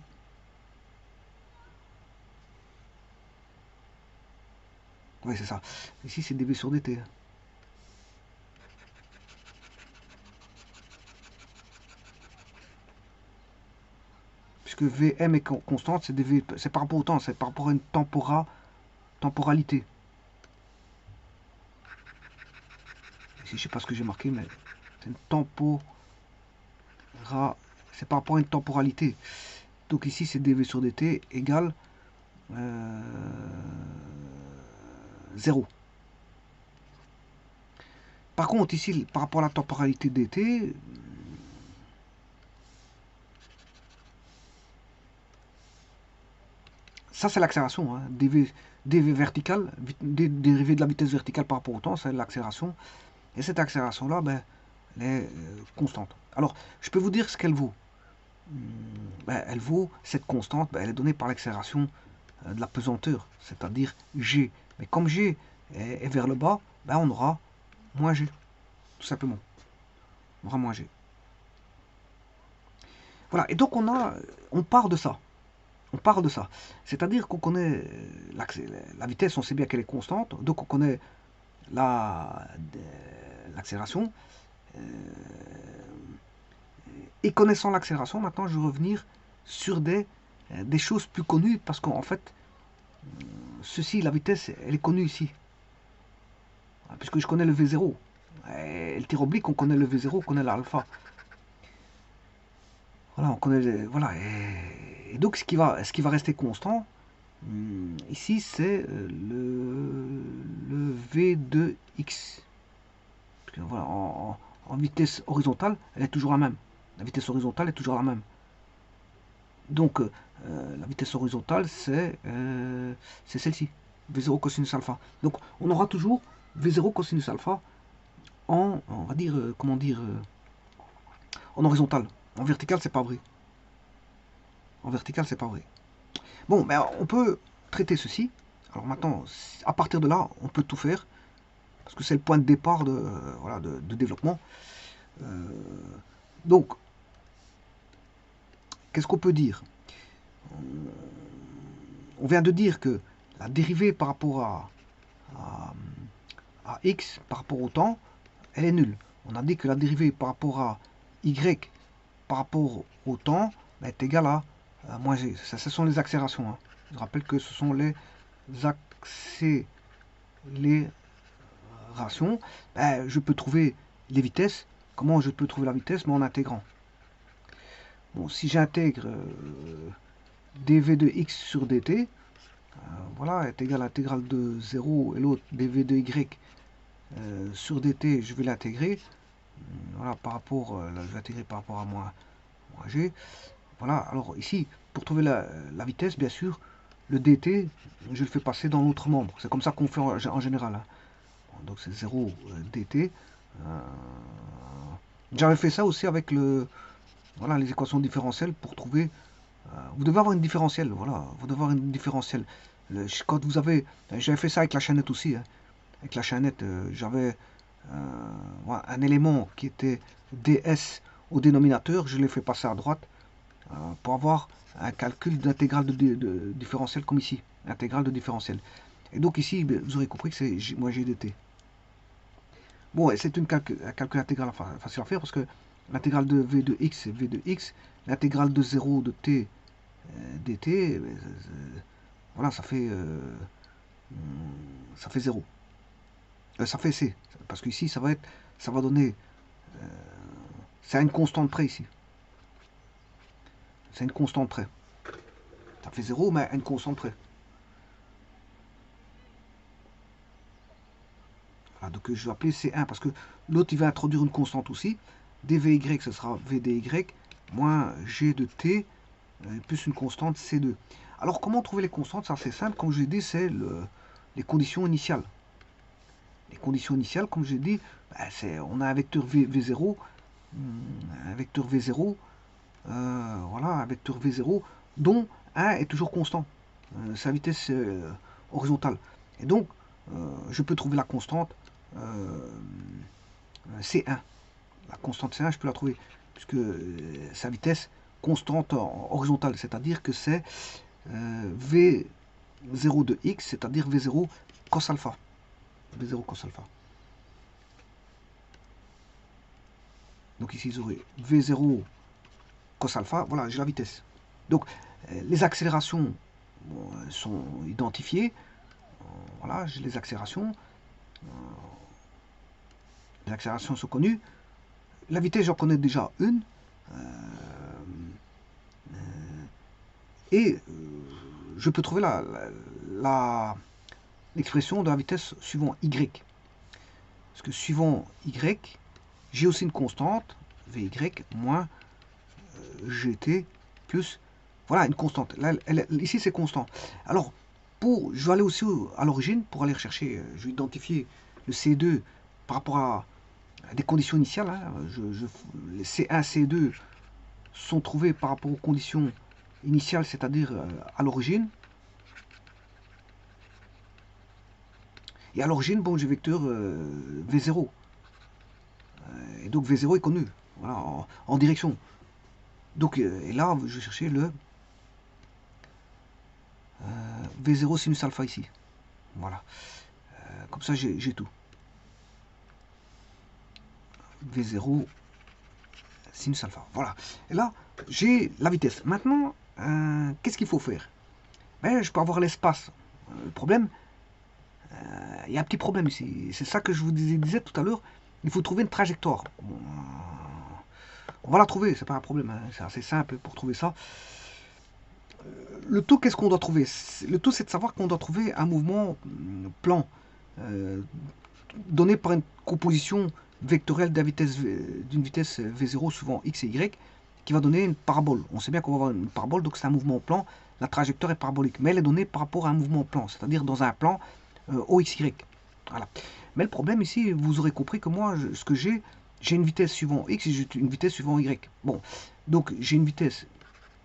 Oui, c'est ça. Ici, c'est dv sur dt. Puisque Vm est constante, c'est dv, c'est par rapport au temps, c'est par rapport à une temporalité. Ici, je sais pas ce que j'ai marqué, mais c'est une c'est par rapport à une temporalité. Donc ici, c'est dv sur dt égale 0. Par contre, ici, par rapport à la temporalité dt, ça c'est l'accélération. Hein. dv verticale, dérivée de la vitesse verticale par rapport au temps, c'est l'accélération. Et cette accélération-là, ben, elle est constante. Alors, je peux vous dire ce qu'elle vaut. Ben, elle vaut, cette constante, ben, elle est donnée par l'accélération de la pesanteur, c'est-à-dire g. Mais comme g est vers le bas, ben, on aura moins g, tout simplement. On aura moins g. Voilà, et donc on part de ça. On part de ça. C'est-à-dire qu'on connaît la vitesse, on sait bien qu'elle est constante, donc on connaît l'accélération. Et connaissant l'accélération, maintenant je vais revenir sur des choses plus connues, parce qu'en fait, ceci, la vitesse, elle est connue ici. Puisque je connais le V0. Et le tir oblique, on connaît le V0, on connaît l'alpha. Voilà, on connaît. Voilà. Et donc ce qui va rester constant, ici, c'est le V2X. Parce que, voilà, en vitesse horizontale, elle est toujours la même. La vitesse horizontale est toujours la même. Donc, la vitesse horizontale, c'est celle-ci, V0 cosinus alpha. Donc, on aura toujours V0 cosinus alpha en, on va dire, comment dire, en horizontal. En vertical, c'est pas vrai. En vertical, c'est pas vrai. Bon, mais on peut traiter ceci. Alors maintenant, à partir de là, on peut tout faire. Parce que c'est le point de départ voilà, de développement. Donc, qu'est-ce qu'on peut dire? On vient de dire que la dérivée par rapport à x, par rapport au temps, elle est nulle. On a dit que la dérivée par rapport à y, par rapport au temps, est égale à moins g. Ça, ce sont les accélérations. Hein. Je rappelle que ce sont les accélérations. Ben, je peux trouver les vitesses. Comment je peux trouver la vitesse? Mais en intégrant. Bon, si j'intègre dv de x sur dt, voilà, est égal à l'intégrale de 0 et l'autre dv de y sur dt, je vais l'intégrer. Voilà, par rapport, là, je vais intégrer par rapport à moins g. Voilà, alors ici, pour trouver la vitesse, bien sûr, le dt, je le fais passer dans l'autre membre. C'est comme ça qu'on fait en général. Hein. Donc c'est 0 dt. J'avais fait ça aussi avec voilà, les équations différentielles pour trouver. Vous devez avoir une différentielle, voilà. Vous devez avoir une différentielle. Quand vous avez, j'avais fait ça avec la chaînette aussi. Hein. Avec la chaînette, j'avais voilà, un élément qui était ds au dénominateur. Je l'ai fait passer à droite pour avoir un calcul d'intégrale de différentiel comme ici. Intégrale de différentiel. Et donc ici, vous aurez compris que c'est moins g dt. Bon, c'est une un calcul intégral facile à faire parce que l'intégrale de v de x c'est v de x, l'intégrale de 0 de t dt, voilà, ça fait 0. Ça fait c, parce qu'ici ça va donner, c'est à une constante près ici. C'est une constante près. Ça fait 0, mais à une constante près. Voilà, donc je vais appeler C1 parce que l'autre il va introduire une constante aussi. dvy, ce sera vdy moins g de t plus une constante C2. Alors comment trouver les constantes? C'est assez simple, comme je l'ai dit, c'est les conditions initiales. Les conditions initiales, comme j'ai dit, on a un vecteur V0, un vecteur V0, voilà, un vecteur V0 dont 1 est toujours constant, sa vitesse horizontale. Et donc, je peux trouver la constante C1. La constante C1, je peux la trouver, puisque sa vitesse constante horizontale, c'est-à-dire que c'est V0 de x, c'est-à-dire V0 cos alpha. V0 cos alpha. Donc ici, vous aurez V0 cos alpha, voilà, j'ai la vitesse. Donc, les accélérations sont identifiées. Voilà, j'ai les accélérations. Les accélérations sont connues. La vitesse, j'en connais déjà une. Et je peux trouver l'expression de la vitesse suivant y. Parce que suivant y, j'ai aussi une constante, vy moins gt plus, voilà, une constante. Là, ici, c'est constant. Alors, je vais aller aussi à l'origine, pour aller rechercher, je vais identifier le C2 par rapport à des conditions initiales. Hein. Les C1, C2 sont trouvés par rapport aux conditions initiales, c'est-à-dire à l'origine. Et à l'origine, bon, j'ai vecteur V0. Et donc V0 est connu, voilà, en direction. Donc, et là, je vais chercher le V0 sinus alpha ici. Voilà. Comme ça, j'ai tout. V0 sinus alpha. Voilà. Et là, j'ai la vitesse. Maintenant, qu'est-ce qu'il faut faire? Ben, je peux avoir l'espace. Le problème, il y a un petit problème ici. C'est ça que je vous disais tout à l'heure. Il faut trouver une trajectoire. On va la trouver, c'est pas un problème. Hein. C'est assez simple pour trouver ça. Le tout, qu'est-ce qu'on doit trouver? Le tout, c'est de savoir qu'on doit trouver un mouvement plan donné par une composition vectorielle d'une vitesse v0 suivant x et y qui va donner une parabole. On sait bien qu'on va avoir une parabole, donc c'est un mouvement plan. La trajectoire est parabolique, mais elle est donnée par rapport à un mouvement plan, c'est-à-dire dans un plan OXY. Voilà. Mais le problème ici, vous aurez compris que moi, ce que j'ai une vitesse suivant x et j'ai une vitesse suivant y. Bon, donc j'ai une vitesse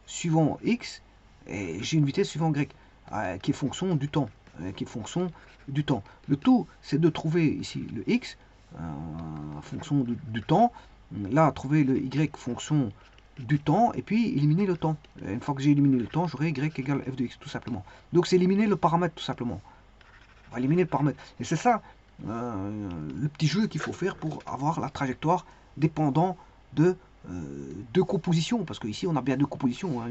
suivant x et j'ai une vitesse suivant y qui est fonction du temps. Qui est fonction du temps. Le tout, c'est de trouver ici le x en fonction du temps. Là, trouver le y fonction du temps et puis éliminer le temps. Une fois que j'ai éliminé le temps, j'aurai y égale f de x tout simplement. Donc c'est éliminer le paramètre tout simplement. On va éliminer le paramètre. Et c'est ça le petit jeu qu'il faut faire pour avoir la trajectoire dépendant de deux compositions, parce qu'ici on a bien deux compositions, hein,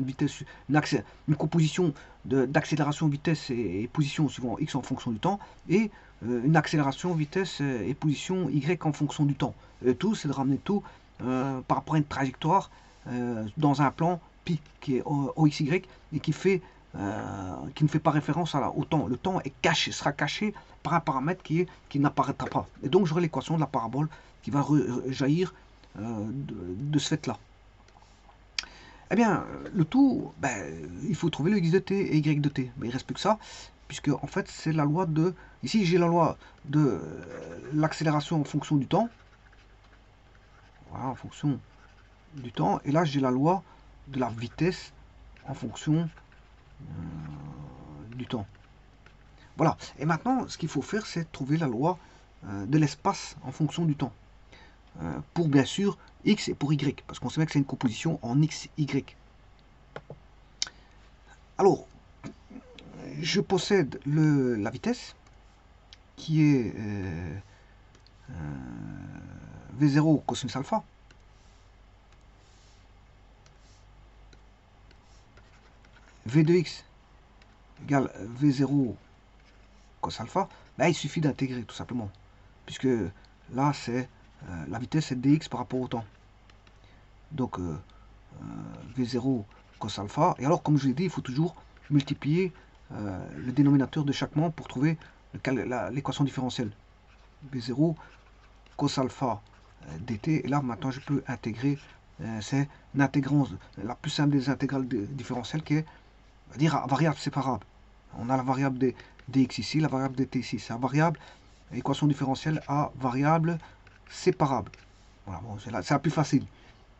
une composition d'accélération vitesse et position suivant x en fonction du temps, et une accélération vitesse et position y en fonction du temps. Tout, c'est de ramener tout par rapport à une trajectoire dans un plan pi qui est OXY et qui ne fait pas référence au temps. Le temps est caché, sera caché par un paramètre qui n'apparaîtra pas. Et donc j'aurai l'équation de la parabole qui va jaillir de ce fait-là. Eh bien, le tout, il faut trouver le x de t et y de t. Mais il ne reste plus que ça, puisque en fait, c'est la loi de... Ici, j'ai la loi de l'accélération en fonction du temps. Voilà, en fonction du temps. Et là, j'ai la loi de la vitesse en fonction du temps. Voilà. Et maintenant, ce qu'il faut faire, c'est trouver la loi de l'espace en fonction du temps. Pour bien sûr x et pour y, parce qu'on sait bien que c'est une composition en x, y. Alors, je possède la vitesse qui est V0 cosinus alpha V de x égale V0 cos alpha, ben, il suffit d'intégrer tout simplement. Puisque là, c'est la vitesse c'est dx par rapport au temps. Donc V0 cos alpha. Et alors, comme je l'ai dit, il faut toujours multiplier le dénominateur de chaque membre pour trouver l'équation différentielle. V0 cos alpha dt. Et là, maintenant, je peux intégrer. C'est l'intégrance, la plus simple des intégrales différentielles qui est, on va dire, variable séparable. On a la variable dx ici, la variable dt ici. C'est la variable, équation différentielle à variable séparable. Voilà, bon, c'est la plus facile.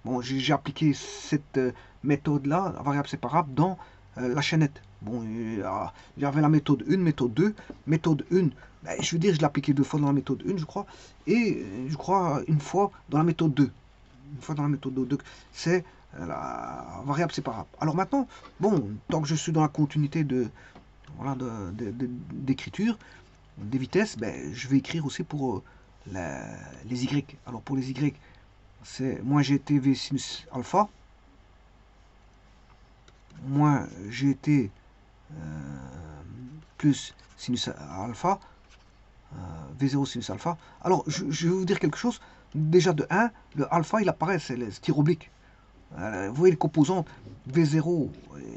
Bon, j'ai appliqué cette méthode-là, la variable séparable, dans la chaînette. Bon, j'avais la méthode 1, méthode 2. Méthode 1, ben, je veux dire, je l'ai appliqué 2 fois dans la méthode 1, je crois. Et je crois une fois dans la méthode 2. Une fois dans la méthode 2, c'est la variable séparable. Alors maintenant, bon, tant que je suis dans la continuité voilà, d'écriture, des vitesses, ben, je vais écrire aussi pour les y. Alors pour les y, c'est moins gt v sinus alpha, moins gt plus sinus alpha, v0 sinus alpha. Alors je vais vous dire quelque chose. Déjà de 1, le alpha il apparaît, c'est le tir oblique. Vous voyez les composantes v0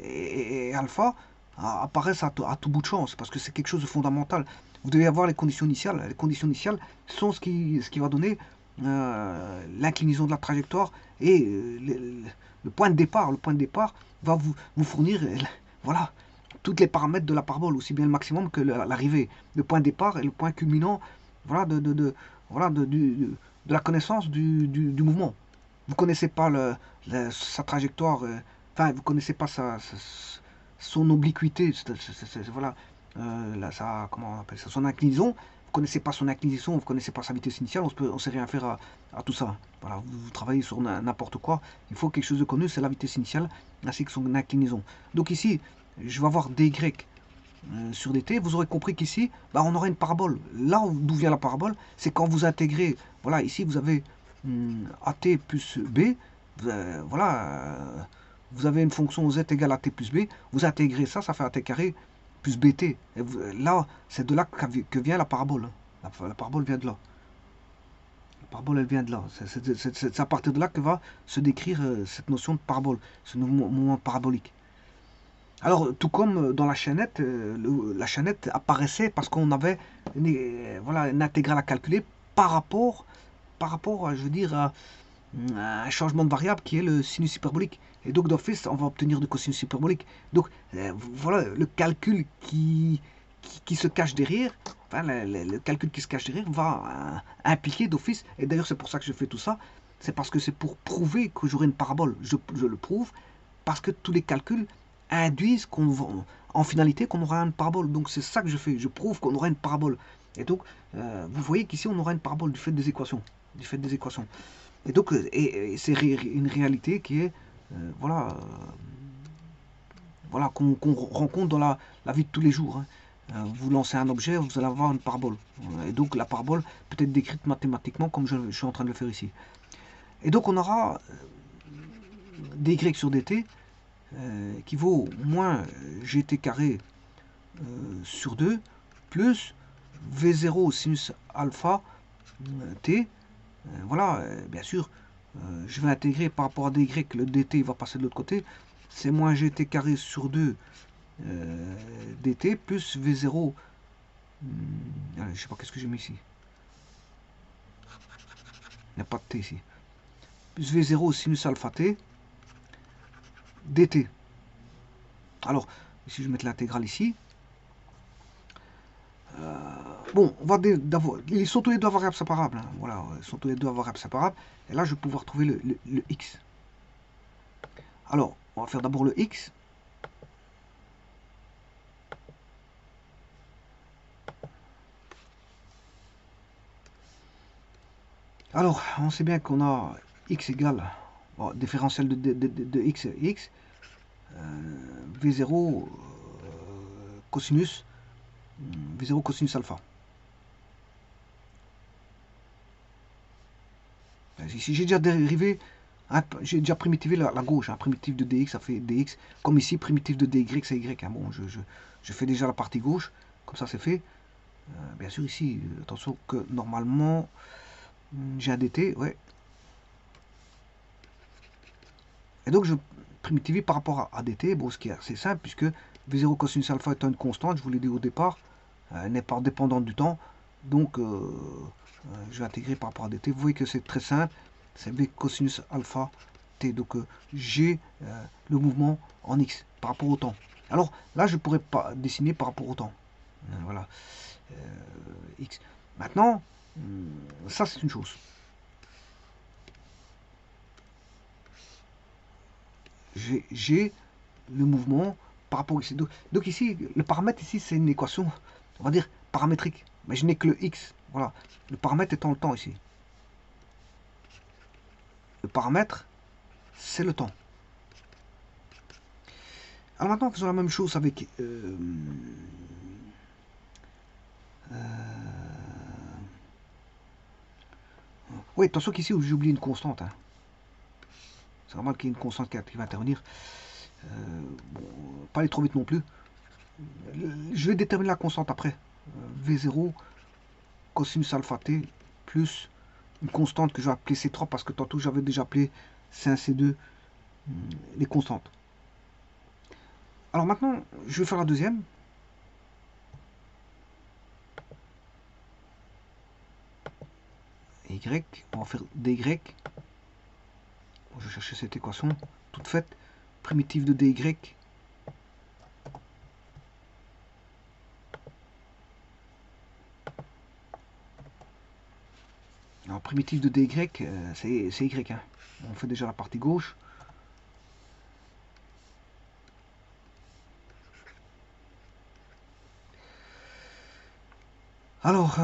et alpha apparaissent à tout bout de champ, parce que c'est quelque chose de fondamental. Vous devez avoir les conditions initiales. Les conditions initiales sont ce qui va donner l'inclinaison de la trajectoire et le point de départ. Le point de départ va vous fournir voilà, tous les paramètres de la parabole, aussi bien le maximum que l'arrivée. Le point de départ et le point culminant voilà, de la connaissance du mouvement. Vous ne connaissez pas sa trajectoire, enfin, vous ne connaissez pas son obliquité, voilà, comment on appelle ça, son inclinaison. Vous ne connaissez pas son inclinaison, vous ne connaissez pas sa vitesse initiale, on ne sait rien faire à tout ça. Voilà, vous travaillez sur n'importe quoi, il faut quelque chose de connu, c'est la vitesse initiale, ainsi que son inclinaison. Donc ici, je vais avoir dy sur dt, vous aurez compris qu'ici, bah, on aura une parabole. Là d'où vient la parabole, c'est quand vous intégrez, voilà, ici vous avez at plus b, voilà, vous avez une fonction z égale at plus b, vous intégrez ça, ça fait at carré plus bt. Et là, c'est de là que vient la parabole. La parabole vient de là. La parabole, elle vient de là. C'est à partir de là que va se décrire cette notion de parabole, ce mouvement parabolique. Alors, tout comme dans la chaînette apparaissait parce qu'on avait voilà, une intégrale à calculer par rapport je veux dire, à un changement de variable qui est le sinus hyperbolique. Et donc, d'office, on va obtenir du cosinus hyperbolique. Donc, voilà, le calcul qui se cache derrière, enfin, le calcul qui se cache derrière va impliquer d'office, et d'ailleurs, c'est pour ça que je fais tout ça, c'est parce que c'est pour prouver que j'aurai une parabole. Je le prouve parce que tous les calculs induisent en finalité qu'on aura une parabole. Donc c'est ça que je fais, je prouve qu'on aura une parabole. Et donc vous voyez qu'ici on aura une parabole du fait des équations. Et donc et c'est une réalité qui est voilà qu'on rencontre dans la vie de tous les jours. Hein. Vous lancez un objet, vous allez avoir une parabole. Et donc la parabole peut être décrite mathématiquement comme je suis en train de le faire ici. Et donc on aura dy sur dt qui vaut moins gt carré sur 2 plus v0 sinus alpha t. Voilà, bien sûr, je vais intégrer par rapport à dy, le dt va passer de l'autre côté. C'est moins gt carré sur 2 dt plus v0. Je sais pas qu'est-ce que j'ai mis ici. Il n'y a pas de t ici. Plus v0 sinus alpha t dt. Alors, si je mets l'intégrale ici, bon, on va ils sont tous les deux à variables séparables. Hein, voilà, ils sont tous les deux à variables séparables. Et là, je vais pouvoir trouver le x. Alors, on va faire d'abord le x. Alors, on sait bien qu'on a x égale, bon, différentiel de x, v0 cosinus, v0 cosinus alpha. Ici, j'ai déjà dérivé, hein, j'ai déjà primitivé la gauche. Hein, primitif de dx, ça fait dx. Comme ici, primitif de dy, c'est y. Hein. Bon, je fais déjà la partie gauche. Comme ça, c'est fait. Bien sûr, ici, attention que normalement, j'ai un dt, ouais. Et donc, je primitivise par rapport à dt, bon, ce qui est assez simple, puisque v0 cosinus alpha étant une constante, je vous l'ai dit au départ, n'est pas dépendante du temps. Donc, je vais intégrer par rapport à dt. Vous voyez que c'est très simple, c'est v cosinus alpha t. Donc, j'ai le mouvement en x par rapport au temps. Alors, là, je ne pourrais pas dessiner par rapport au temps. Voilà. X. Maintenant, ça, c'est une chose. J'ai le mouvement par rapport ici. Donc ici, le paramètre ici, c'est une équation, on va dire, paramétrique. Mais je n'ai que le x. Voilà. Le paramètre étant le temps ici. Le paramètre, c'est le temps. Alors maintenant, faisons la même chose avec... oui, attention qu'ici, j'ai oublié une constante. Hein. C'est normal qu'il y ait une constante qui va intervenir. Bon, pas aller trop vite non plus. Je vais déterminer la constante après. V0 cosinus alpha t plus une constante que je vais appeler C3 parce que tantôt j'avais déjà appelé C1, C2 les constantes. Alors maintenant, je vais faire la deuxième. Y, on va faire dy. Bon, je vais chercher cette équation toute faite. Primitive de dy. Alors, primitive de dy, c'est y. Hein. On fait déjà la partie gauche. Alors,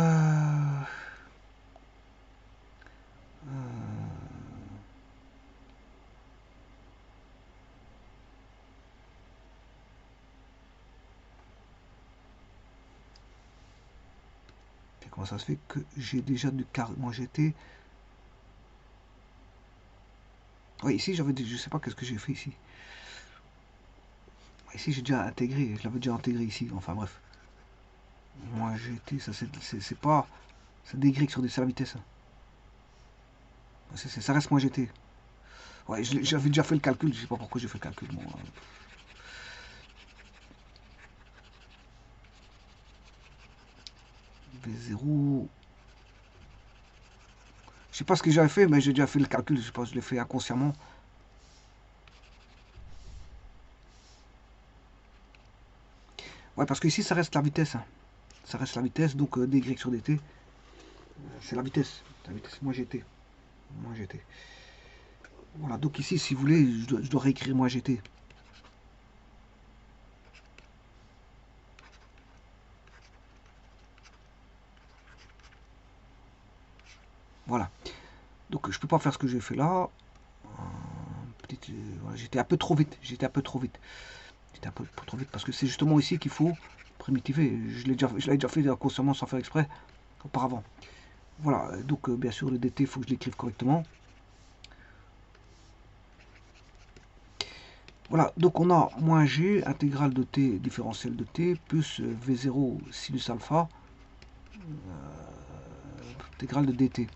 comment ça se fait que j'ai déjà du carré. Moi j'étais. Oui, ici j'avais. Je sais pas qu'est-ce que j'ai fait ici. Ici j'ai déjà intégré. Je l'avais déjà intégré ici. Enfin bref. Moi j'étais. Ça c'est pas. C'est des Y sur des. C'est la vitesse. Hein. Ça reste moi j'étais. Ouais, j'avais déjà fait le calcul. Je sais pas pourquoi j'ai fait le calcul. Bon, V0. Je sais pas ce que j'avais fait, mais j'ai déjà fait le calcul. Je sais pas, je l'ai fait inconsciemment. Ouais, parce que ici, ça reste la vitesse. Hein. Ça reste la vitesse, donc dy sur dt, c'est la vitesse. La vitesse, moi j'étais. Moi j'étais. Voilà, donc ici, si vous voulez, je dois réécrire moi j'étais. Voilà. Donc je peux pas faire ce que j'ai fait là. Voilà, j'étais un peu trop vite. J'étais un peu trop vite. J'étais un peu trop vite parce que c'est justement ici qu'il faut primitiver. Je l'avais déjà fait inconsciemment sans faire exprès auparavant. Voilà, donc bien sûr le dt, il faut que je l'écrive correctement. Voilà, donc on a moins g, intégrale de t, différentielle de t, plus v0 sinus alpha, intégrale de dt.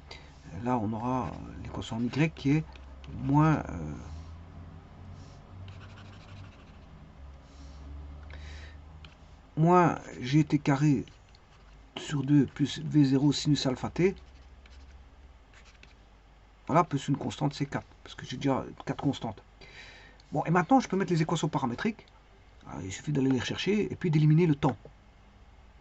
Là, on aura l'équation en y qui est moins moins gt carré sur 2 plus v0 sinus alpha t. Voilà, plus une constante c4, parce que j'ai déjà 4 constantes. Bon, et maintenant, je peux mettre les équations paramétriques. Alors, il suffit d'aller les rechercher et puis d'éliminer le temps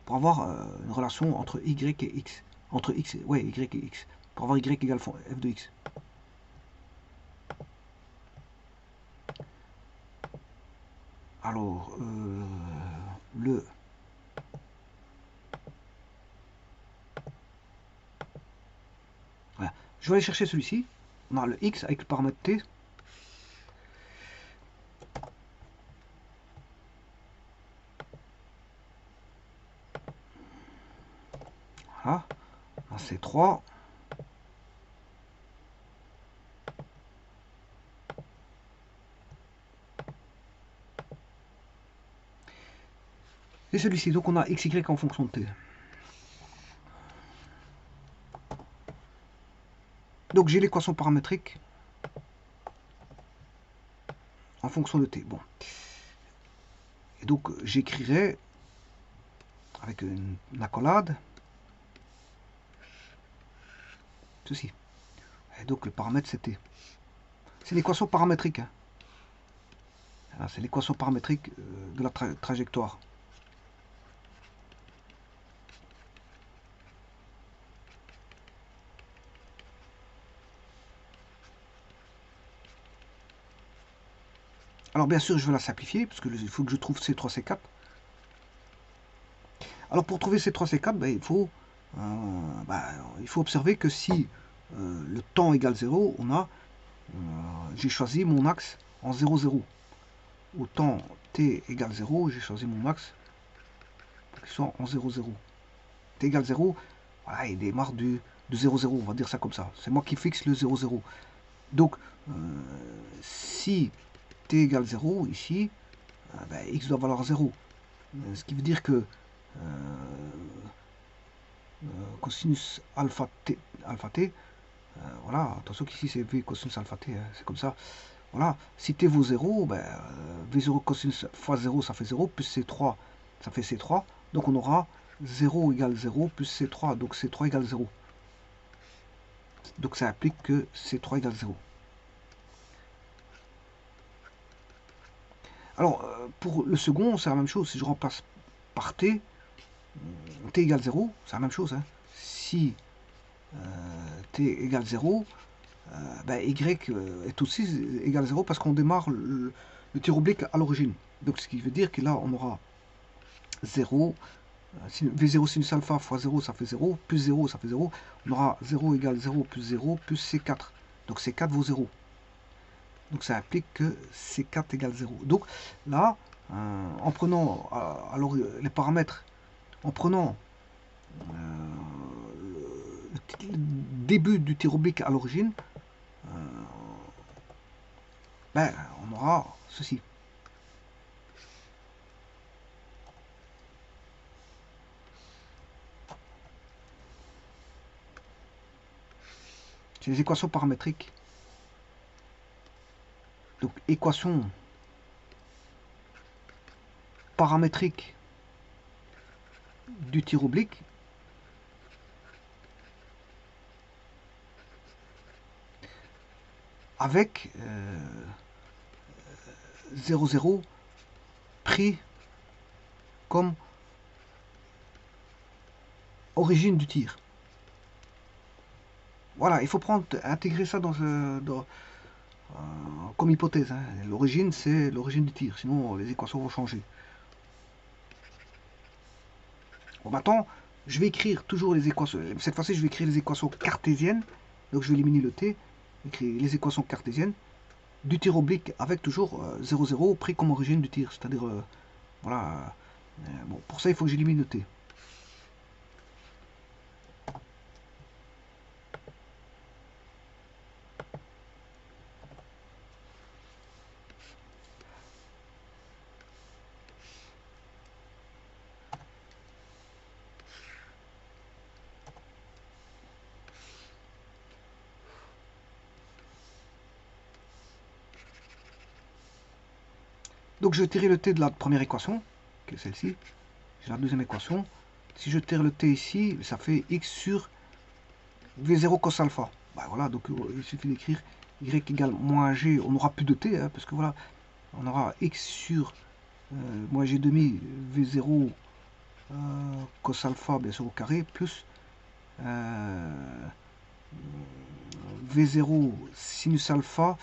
pour avoir une relation entre y et x. Entre x, ouais, y et x. Pour avoir y égale f de x. Alors, le... Voilà. Je vais aller chercher celui-ci. On a le x avec le paramètre t. Voilà. C'est 3. C'est celui-ci. Donc on a x, y en fonction de t. Donc j'ai l'équation paramétrique en fonction de t. Bon. Et donc j'écrirai avec une accolade ceci. Et donc le paramètre c'est t. C'est l'équation paramétrique. Hein. C'est l'équation paramétrique de la trajectoire. Alors bien sûr je vais la simplifier parce qu'il faut que je trouve C3, C4. Alors pour trouver C3, C4, ben, il faut observer que si le temps égale 0, j'ai choisi mon axe en 0, 0. Au temps t égale 0, j'ai choisi mon axe qui soit en 0, 0. T égale 0, voilà, il démarre de 0, 0, on va dire ça comme ça. C'est moi qui fixe le 0, 0. Donc, si t égale 0, ici, ben, x doit valoir 0. Ce qui veut dire que cosinus alpha t, voilà, attention qu'ici c'est v cosinus alpha t, hein, c'est comme ça. Voilà, si t vaut 0, ben, v0 cosinus fois 0, ça fait 0, plus c3, ça fait c3. Donc on aura 0 égale 0 plus c3, donc c3 égale 0. Donc ça implique que c3 égale 0. Alors, pour le second, c'est la même chose. Si je remplace par t, t égale 0, c'est la même chose. Hein. Si t égale 0, ben, y est aussi égal à 0 parce qu'on démarre le tir oblique à l'origine. Donc ce qui veut dire que là, on aura 0, V0 sinus alpha fois 0, ça fait 0, plus 0, ça fait 0. On aura 0 égale 0 plus 0 plus C4. Donc C4 vaut 0. Donc ça implique que C4 égale 0. Donc là, en prenant alors les paramètres, en prenant le début du tir oblique à l'origine, ben, on aura ceci. C'est les équations paramétriques. Donc équation paramétrique du tir oblique avec 0, 0 pris comme origine du tir. Voilà, il faut intégrer ça comme hypothèse. Hein. L'origine, c'est l'origine du tir, sinon les équations vont changer. Bon, maintenant, je vais écrire toujours les équations. Cette fois-ci, je vais écrire les équations cartésiennes. Donc, je vais éliminer le t, écrire les équations cartésiennes du tir oblique avec toujours 0, 0 pris comme origine du tir. C'est-à-dire, voilà. Bon, pour ça, il faut que j'élimine le t. Donc je vais tirer le t de la première équation, qui est celle-ci. J'ai la deuxième équation. Si je tire le t ici, ça fait x sur v0 cos alpha. Ben voilà, donc il suffit d'écrire y égale moins g. On n'aura plus de t, hein, parce que voilà, on aura x sur moins g demi v0 cos alpha, bien sûr au carré, plus v0 sinus alpha.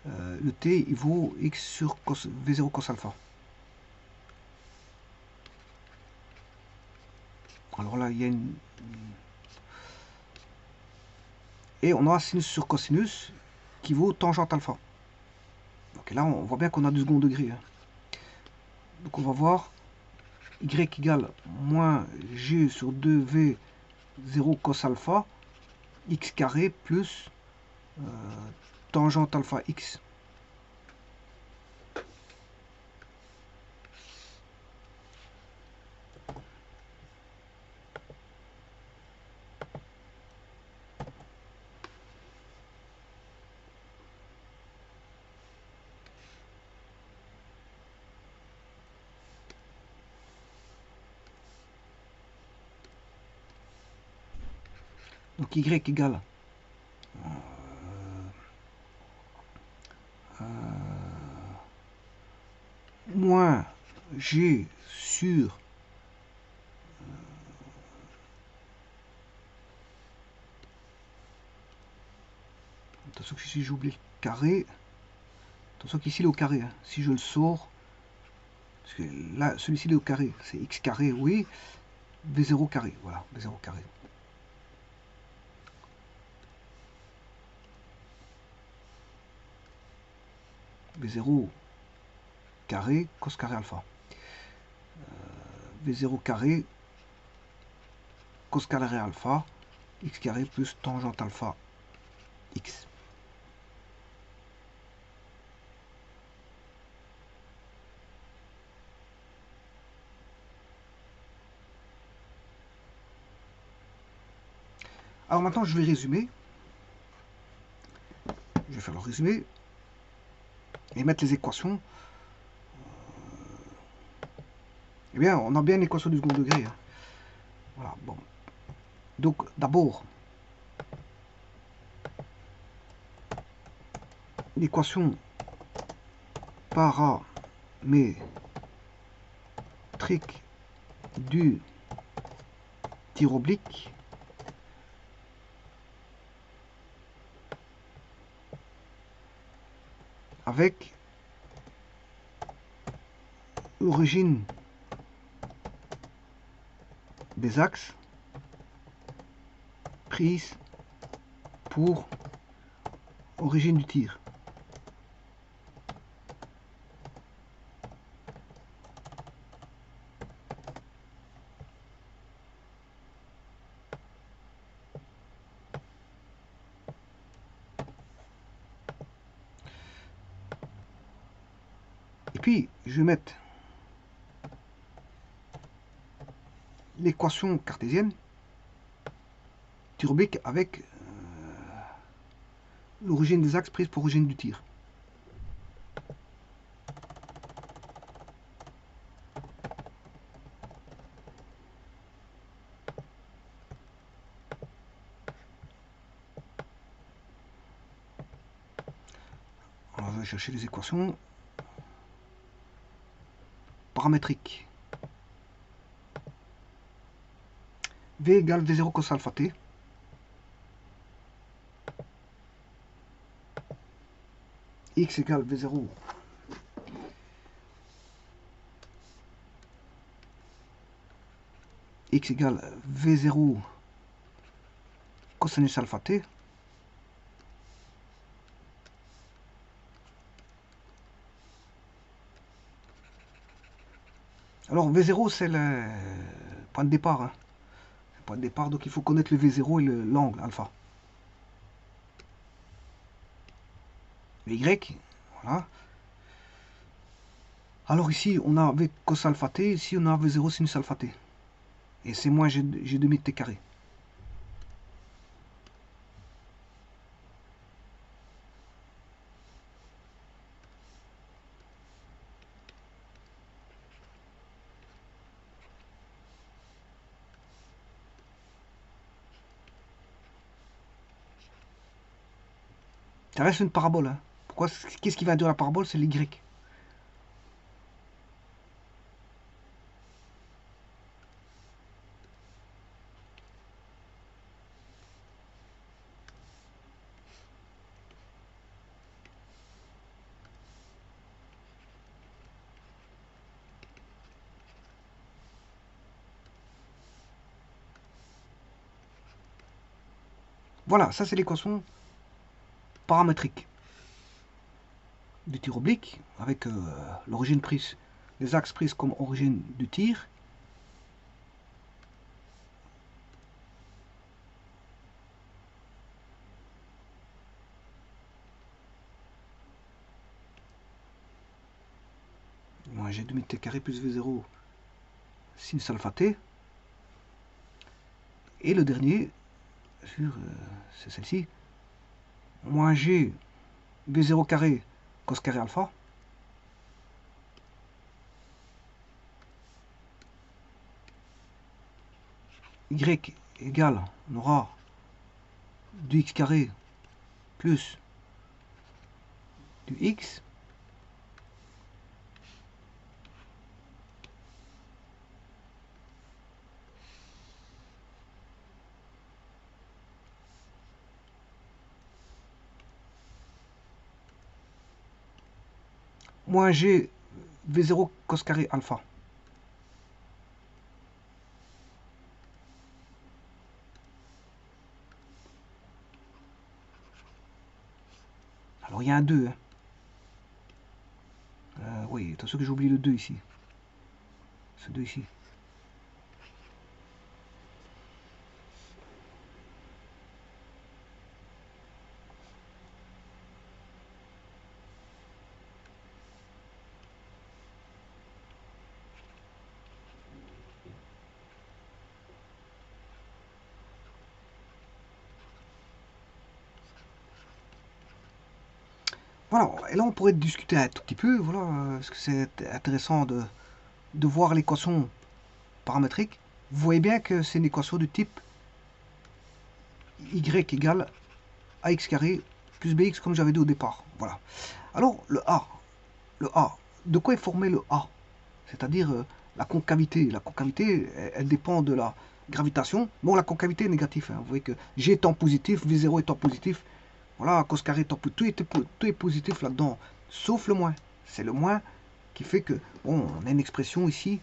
Le t, il vaut x sur v0 cos alpha. Alors là, il y a une... Et on aura sinus sur cosinus qui vaut tangente alpha. Donc là, on voit bien qu'on a du second degré. Hein. Donc on va voir y égale moins g sur 2v0 cos alpha x carré plus tangente alpha x. Donc y égale moins g sur attention que ici j'ai oublié le carré. Attention qu'ici il est au carré. Hein. Si je le sors, parce que là celui-ci il est au carré, c'est x carré, oui. V0 carré, voilà, V0 carré. V0 carré cos carré alpha. V0 carré cos carré alpha x carré plus tangente alpha x. Alors maintenant je vais résumer. Je vais faire le résumé et mettre les équations. Eh bien, on a bien l'équation du second degré. Hein. Voilà, bon. Donc, d'abord, l'équation paramétrique du tir oblique avec origine des axes prise pour origine du tir. Et puis, je vais mettre l'équation cartésienne tir oblique avec l'origine des axes prise pour origine du tir. Alors, je vais chercher les équations paramétriques. V égale V0 cos alpha t. X égale V0 x égale V0 cosinus alpha t. Alors V0 c'est le point de départ. Hein. Le point de départ, donc il faut connaître le V0 et l'angle alpha. Le Y, voilà. Alors ici on a V cos alpha t, ici on a V0 sinus alpha t. Et c'est moins G demi de t carré. Ça reste une parabole. Hein. Pourquoi? Qu'est-ce qui va induire la parabole? C'est l'Y. Voilà, ça c'est l'équation paramétrique du tir oblique avec l'origine prise, les axes prises comme origine du tir. Moins G demi de t carré plus V0 sinus alpha t. Et le dernier, c'est celle-ci, moins G V0 carré cos carré alpha. Y égale, on aura du x carré plus du x moins g v0 cos carré alpha. Alors il y a un 2. Hein. Oui, attention que j'oublie le 2 ici. Ce 2 ici. Voilà, et là on pourrait discuter un tout petit peu, voilà, parce que c'est intéressant de voir l'équation paramétrique. Vous voyez bien que c'est une équation du type y égale ax carré plus bx comme j'avais dit au départ. Voilà. Alors le A, de quoi est formé le A? C'est-à-dire la concavité. La concavité, elle dépend de la gravitation. Bon, la concavité est négative. Hein. Vous voyez que G étant positif, V0 étant positif, voilà, cos carré étant positif, tout est positif là-dedans, sauf le moins. C'est le moins qui fait que, bon, on a une expression ici.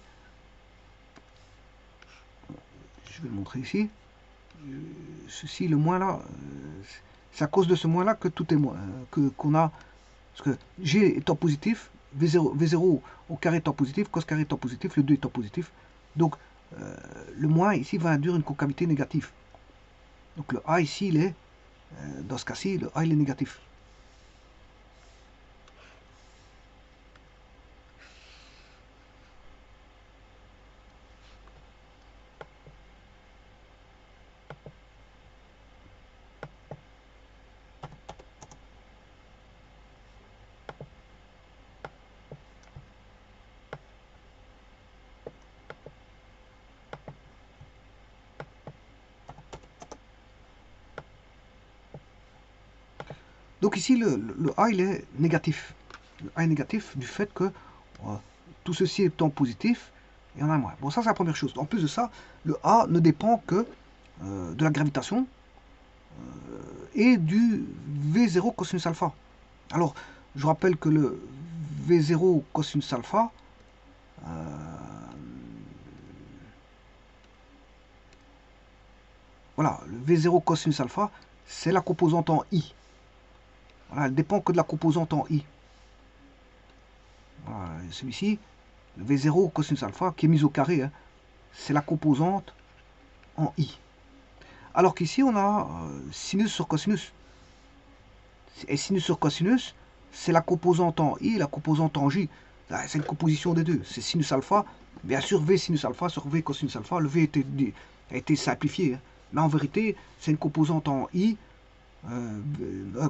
Je vais le montrer ici. Ceci, le moins là, c'est à cause de ce moins là que tout est moins, qu'on a, parce que G étant positif, V0 au carré étant positif, cos carré étant positif, le 2 étant positif. Donc, le moins ici va induire une concavité négative. Donc le A ici, il est, dans ce cas-ci, le A il est négatif. Donc ici, le A, il est négatif. Le A est négatif du fait que tout ceci étant positif, il y en a moins. Bon, ça, c'est la première chose. En plus de ça, le A ne dépend que de la gravitation et du V0 cosinus alpha. Alors, je rappelle que le V0 cosinus alpha, voilà, le V0 cosinus alpha, c'est la composante en I. Voilà, elle dépend que de la composante en I. Voilà, celui-ci, le V0 cosinus alpha, qui est mis au carré, hein, c'est la composante en I. Alors qu'ici, on a sinus sur cosinus. Et sinus sur cosinus, c'est la composante en I et la composante en J. C'est une composition des deux. C'est sinus alpha, bien sûr V sinus alpha sur V cosinus alpha. Le V a été simplifié. Hein. Mais en vérité, c'est une composante en I,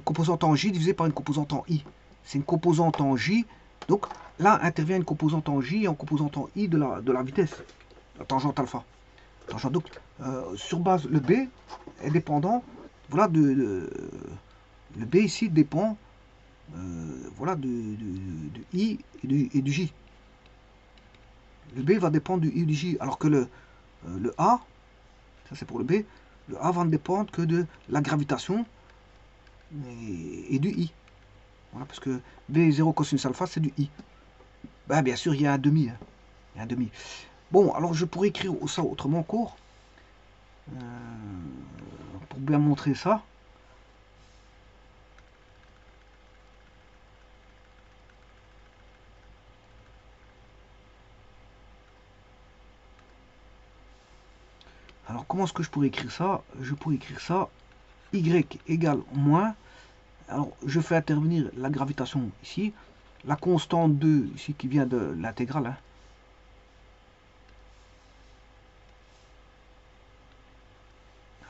composante en J divisée par une composante en I. C'est une composante en J. Donc là intervient une composante en J et en composante en I de la vitesse, la tangente alpha. Donc, sur base, le B est dépendant, voilà, le B ici dépend, voilà, de I et du J. Le B va dépendre du I et du J, alors que le A, ça c'est pour le B, le A va ne dépendre que de la gravitation et du I. Voilà, parce que B0 cosinus alpha, c'est du I. Ben, bien sûr, il y a un demi. Hein. Il y a un demi. Bon, alors je pourrais écrire ça autrement court. Pour bien montrer ça. Alors comment est-ce que je pourrais écrire ça? Je pourrais écrire ça y égale moins. Alors je fais intervenir la gravitation ici. La constante 2 ici qui vient de l'intégrale. Hein.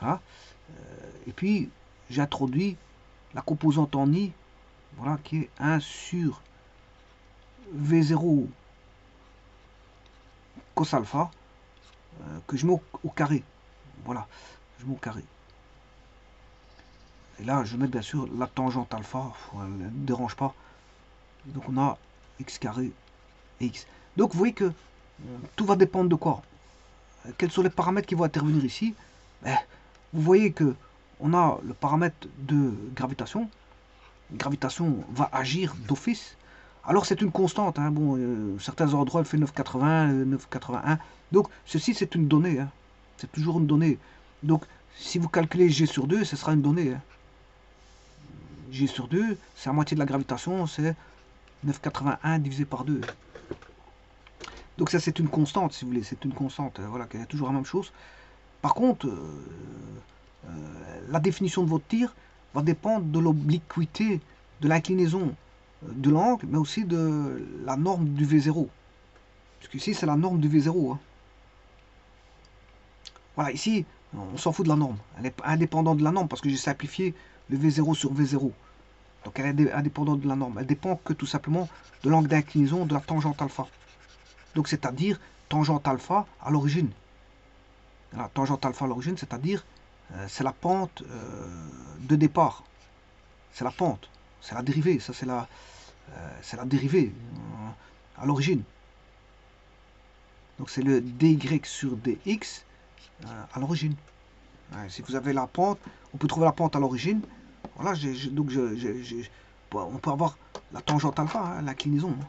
Voilà. Et puis j'introduis la composante en i, voilà, qui est 1 sur V0 cos alpha, que je mets au carré. Voilà, je mets au carré. Et là, je vais mettre bien sûr la tangente alpha, elle ne dérange pas. Donc on a x carré et x. Donc vous voyez que tout va dépendre de quoi? Quels sont les paramètres qui vont intervenir ici? Ben, vous voyez que on a le paramètre de gravitation. Gravitation va agir d'office. Alors c'est une constante. Hein. Bon, certains endroits elle fait 9,80, 9,81. Donc ceci c'est une donnée. Hein. C'est toujours une donnée. Donc si vous calculez G sur 2, ce sera une donnée. Hein. G sur 2, c'est la moitié de la gravitation, c'est 9,81 divisé par 2. Donc ça c'est une constante si vous voulez, c'est une constante. Voilà, il y a toujours la même chose. Par contre, la définition de votre tir va dépendre de l'obliquité, de l'inclinaison de l'angle, mais aussi de la norme du V0. Parce qu'ici, c'est la norme du V0. Hein. Voilà, ici, on s'en fout de la norme. Elle est indépendante de la norme, parce que j'ai simplifié le V0 sur V0. Donc elle est indépendante de la norme. Elle dépend que tout simplement de l'angle d'inclinaison de la tangente alpha. Donc c'est-à-dire tangente alpha à l'origine. La tangente alpha à l'origine, c'est-à-dire c'est la pente de départ. C'est la pente, c'est la dérivée. Ça, c'est la dérivée à l'origine. Donc c'est le dy sur dx à l'origine. Si vous avez la pente, on peut trouver la pente à l'origine. Voilà, on peut avoir la tangente alpha, hein, l'inclinaison. Hein.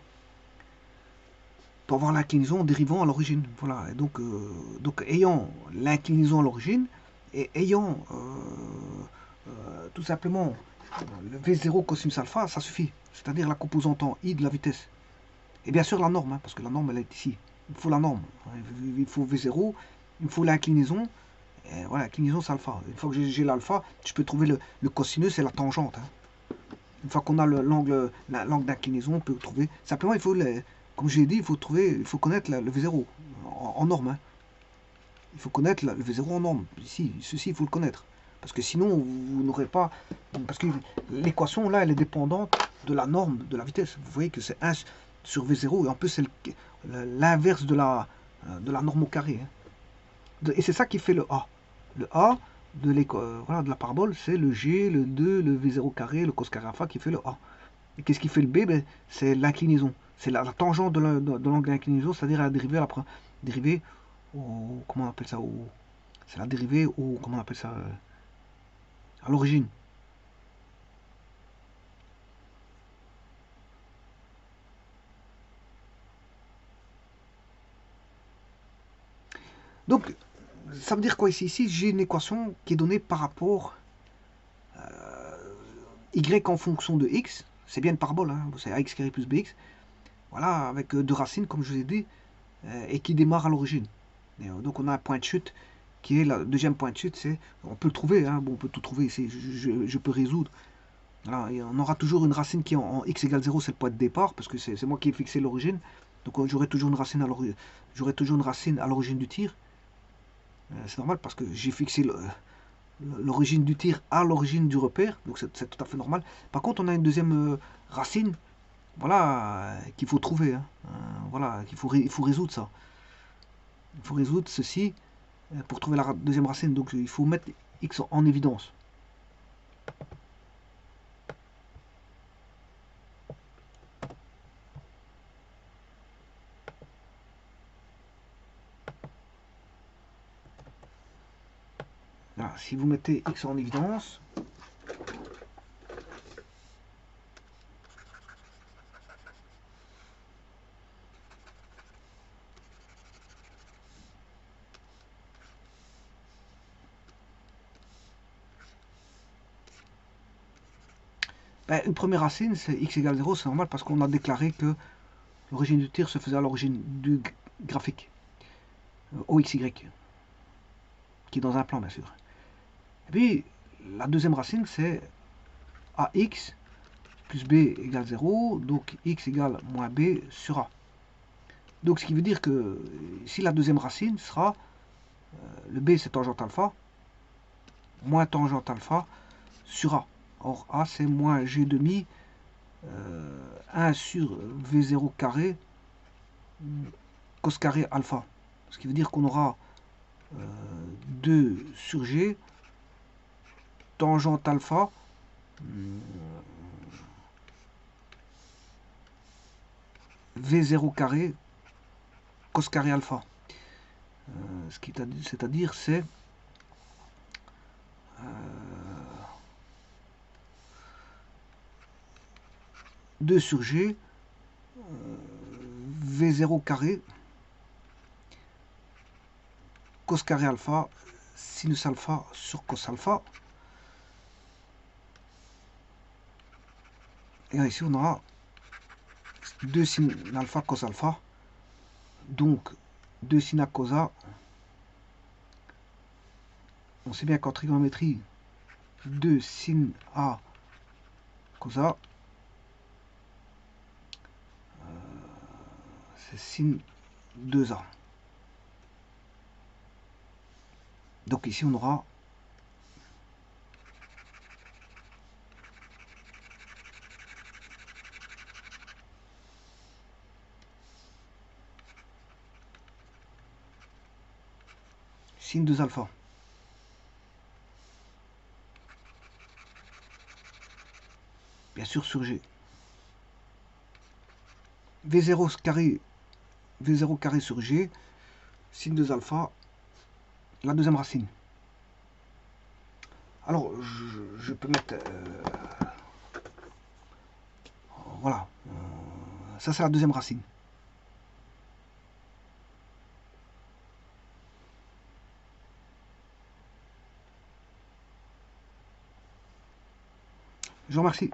On peut avoir l'inclinaison dérivant à l'origine. Voilà. Et donc ayant l'inclinaison à l'origine et ayant tout simplement le V0 cosinus alpha, ça suffit. C'est-à-dire la composante en I de la vitesse. Et bien sûr la norme, hein, parce que la norme elle est ici. Il faut la norme. Il faut V0, il faut l'inclinaison. Voilà, l'inclinaison c'est alpha. Une fois que j'ai l'alpha, je peux trouver le cosinus et la tangente. Hein. Une fois qu'on a l'angle d'inclinaison, on peut trouver. Simplement, il faut, comme j'ai dit, il faut connaître le V0 en norme. Hein. Il faut connaître le V0 en norme. Ici, ceci, il faut le connaître. Parce que sinon, vous n'aurez pas... Parce que l'équation, là, elle est dépendante de la norme de la vitesse. Vous voyez que c'est 1 sur V0. Et en plus, c'est l'inverse de la norme au carré. Hein. Et c'est ça qui fait le A. Le A de la parabole, c'est le G, le 2, le V0 carré, le cos carré alpha qui fait le A. Et qu'est-ce qui fait le B? Ben, c'est l'inclinaison. C'est la tangente de l'angle d'inclinaison, c'est-à-dire la dérivée au... Comment on appelle ça? C'est la dérivée au... Comment on appelle ça? À l'origine. Donc, ça veut dire quoi ici? Ici, j'ai une équation qui est donnée par rapport y en fonction de x. C'est bien une parabole, hein, c'est ax carré plus bx. Voilà, avec deux racines, comme je vous ai dit, et qui démarre à l'origine. Donc, on a un point de chute qui est le deuxième point de chute. On peut le trouver, hein, bon, on peut tout trouver ici. Je peux résoudre. Voilà, et on aura toujours une racine qui est en x égale 0, c'est le point de départ, parce que c'est moi qui ai fixé l'origine. Donc j'aurai toujours une racine à l'origine du tir. C'est normal parce que j'ai fixé l'origine du tir à l'origine du repère, donc c'est tout à fait normal. Par contre, on a une deuxième racine, voilà, qu'il faut trouver. Hein. Voilà, il faut résoudre ça. Il faut résoudre ceci pour trouver la deuxième racine. Donc il faut mettre x en évidence. Voilà, si vous mettez x en évidence, ben, une première racine, c'est x égale 0, c'est normal parce qu'on a déclaré que l'origine du tir se faisait à l'origine du graphique, OXY, qui est dans un plan bien sûr. Et puis, la deuxième racine, c'est AX plus B égale 0, donc X égale moins B sur A. Donc, ce qui veut dire que ici, la deuxième racine sera, le B c'est tangente alpha, moins tangente alpha sur A. Or, A c'est moins G demi, 1 sur V0 carré, cos carré alpha. Ce qui veut dire qu'on aura 2 sur G, tangente alpha V0 carré cos carré alpha. C'est-à-dire c'est 2 sur G V0 carré cos carré alpha sinus alpha sur cos alpha. Et ici on aura 2 sin alpha cos alpha, donc 2 sin A cos A. On sait bien qu'en trigonométrie 2 sin A cos A c'est sin 2A. Donc ici on aura sin 2 alpha. Bien sûr sur G. V0 carré sur G, sin 2 alpha, la deuxième racine. Alors, je peux mettre... voilà. Ça, c'est la deuxième racine. Je vous remercie.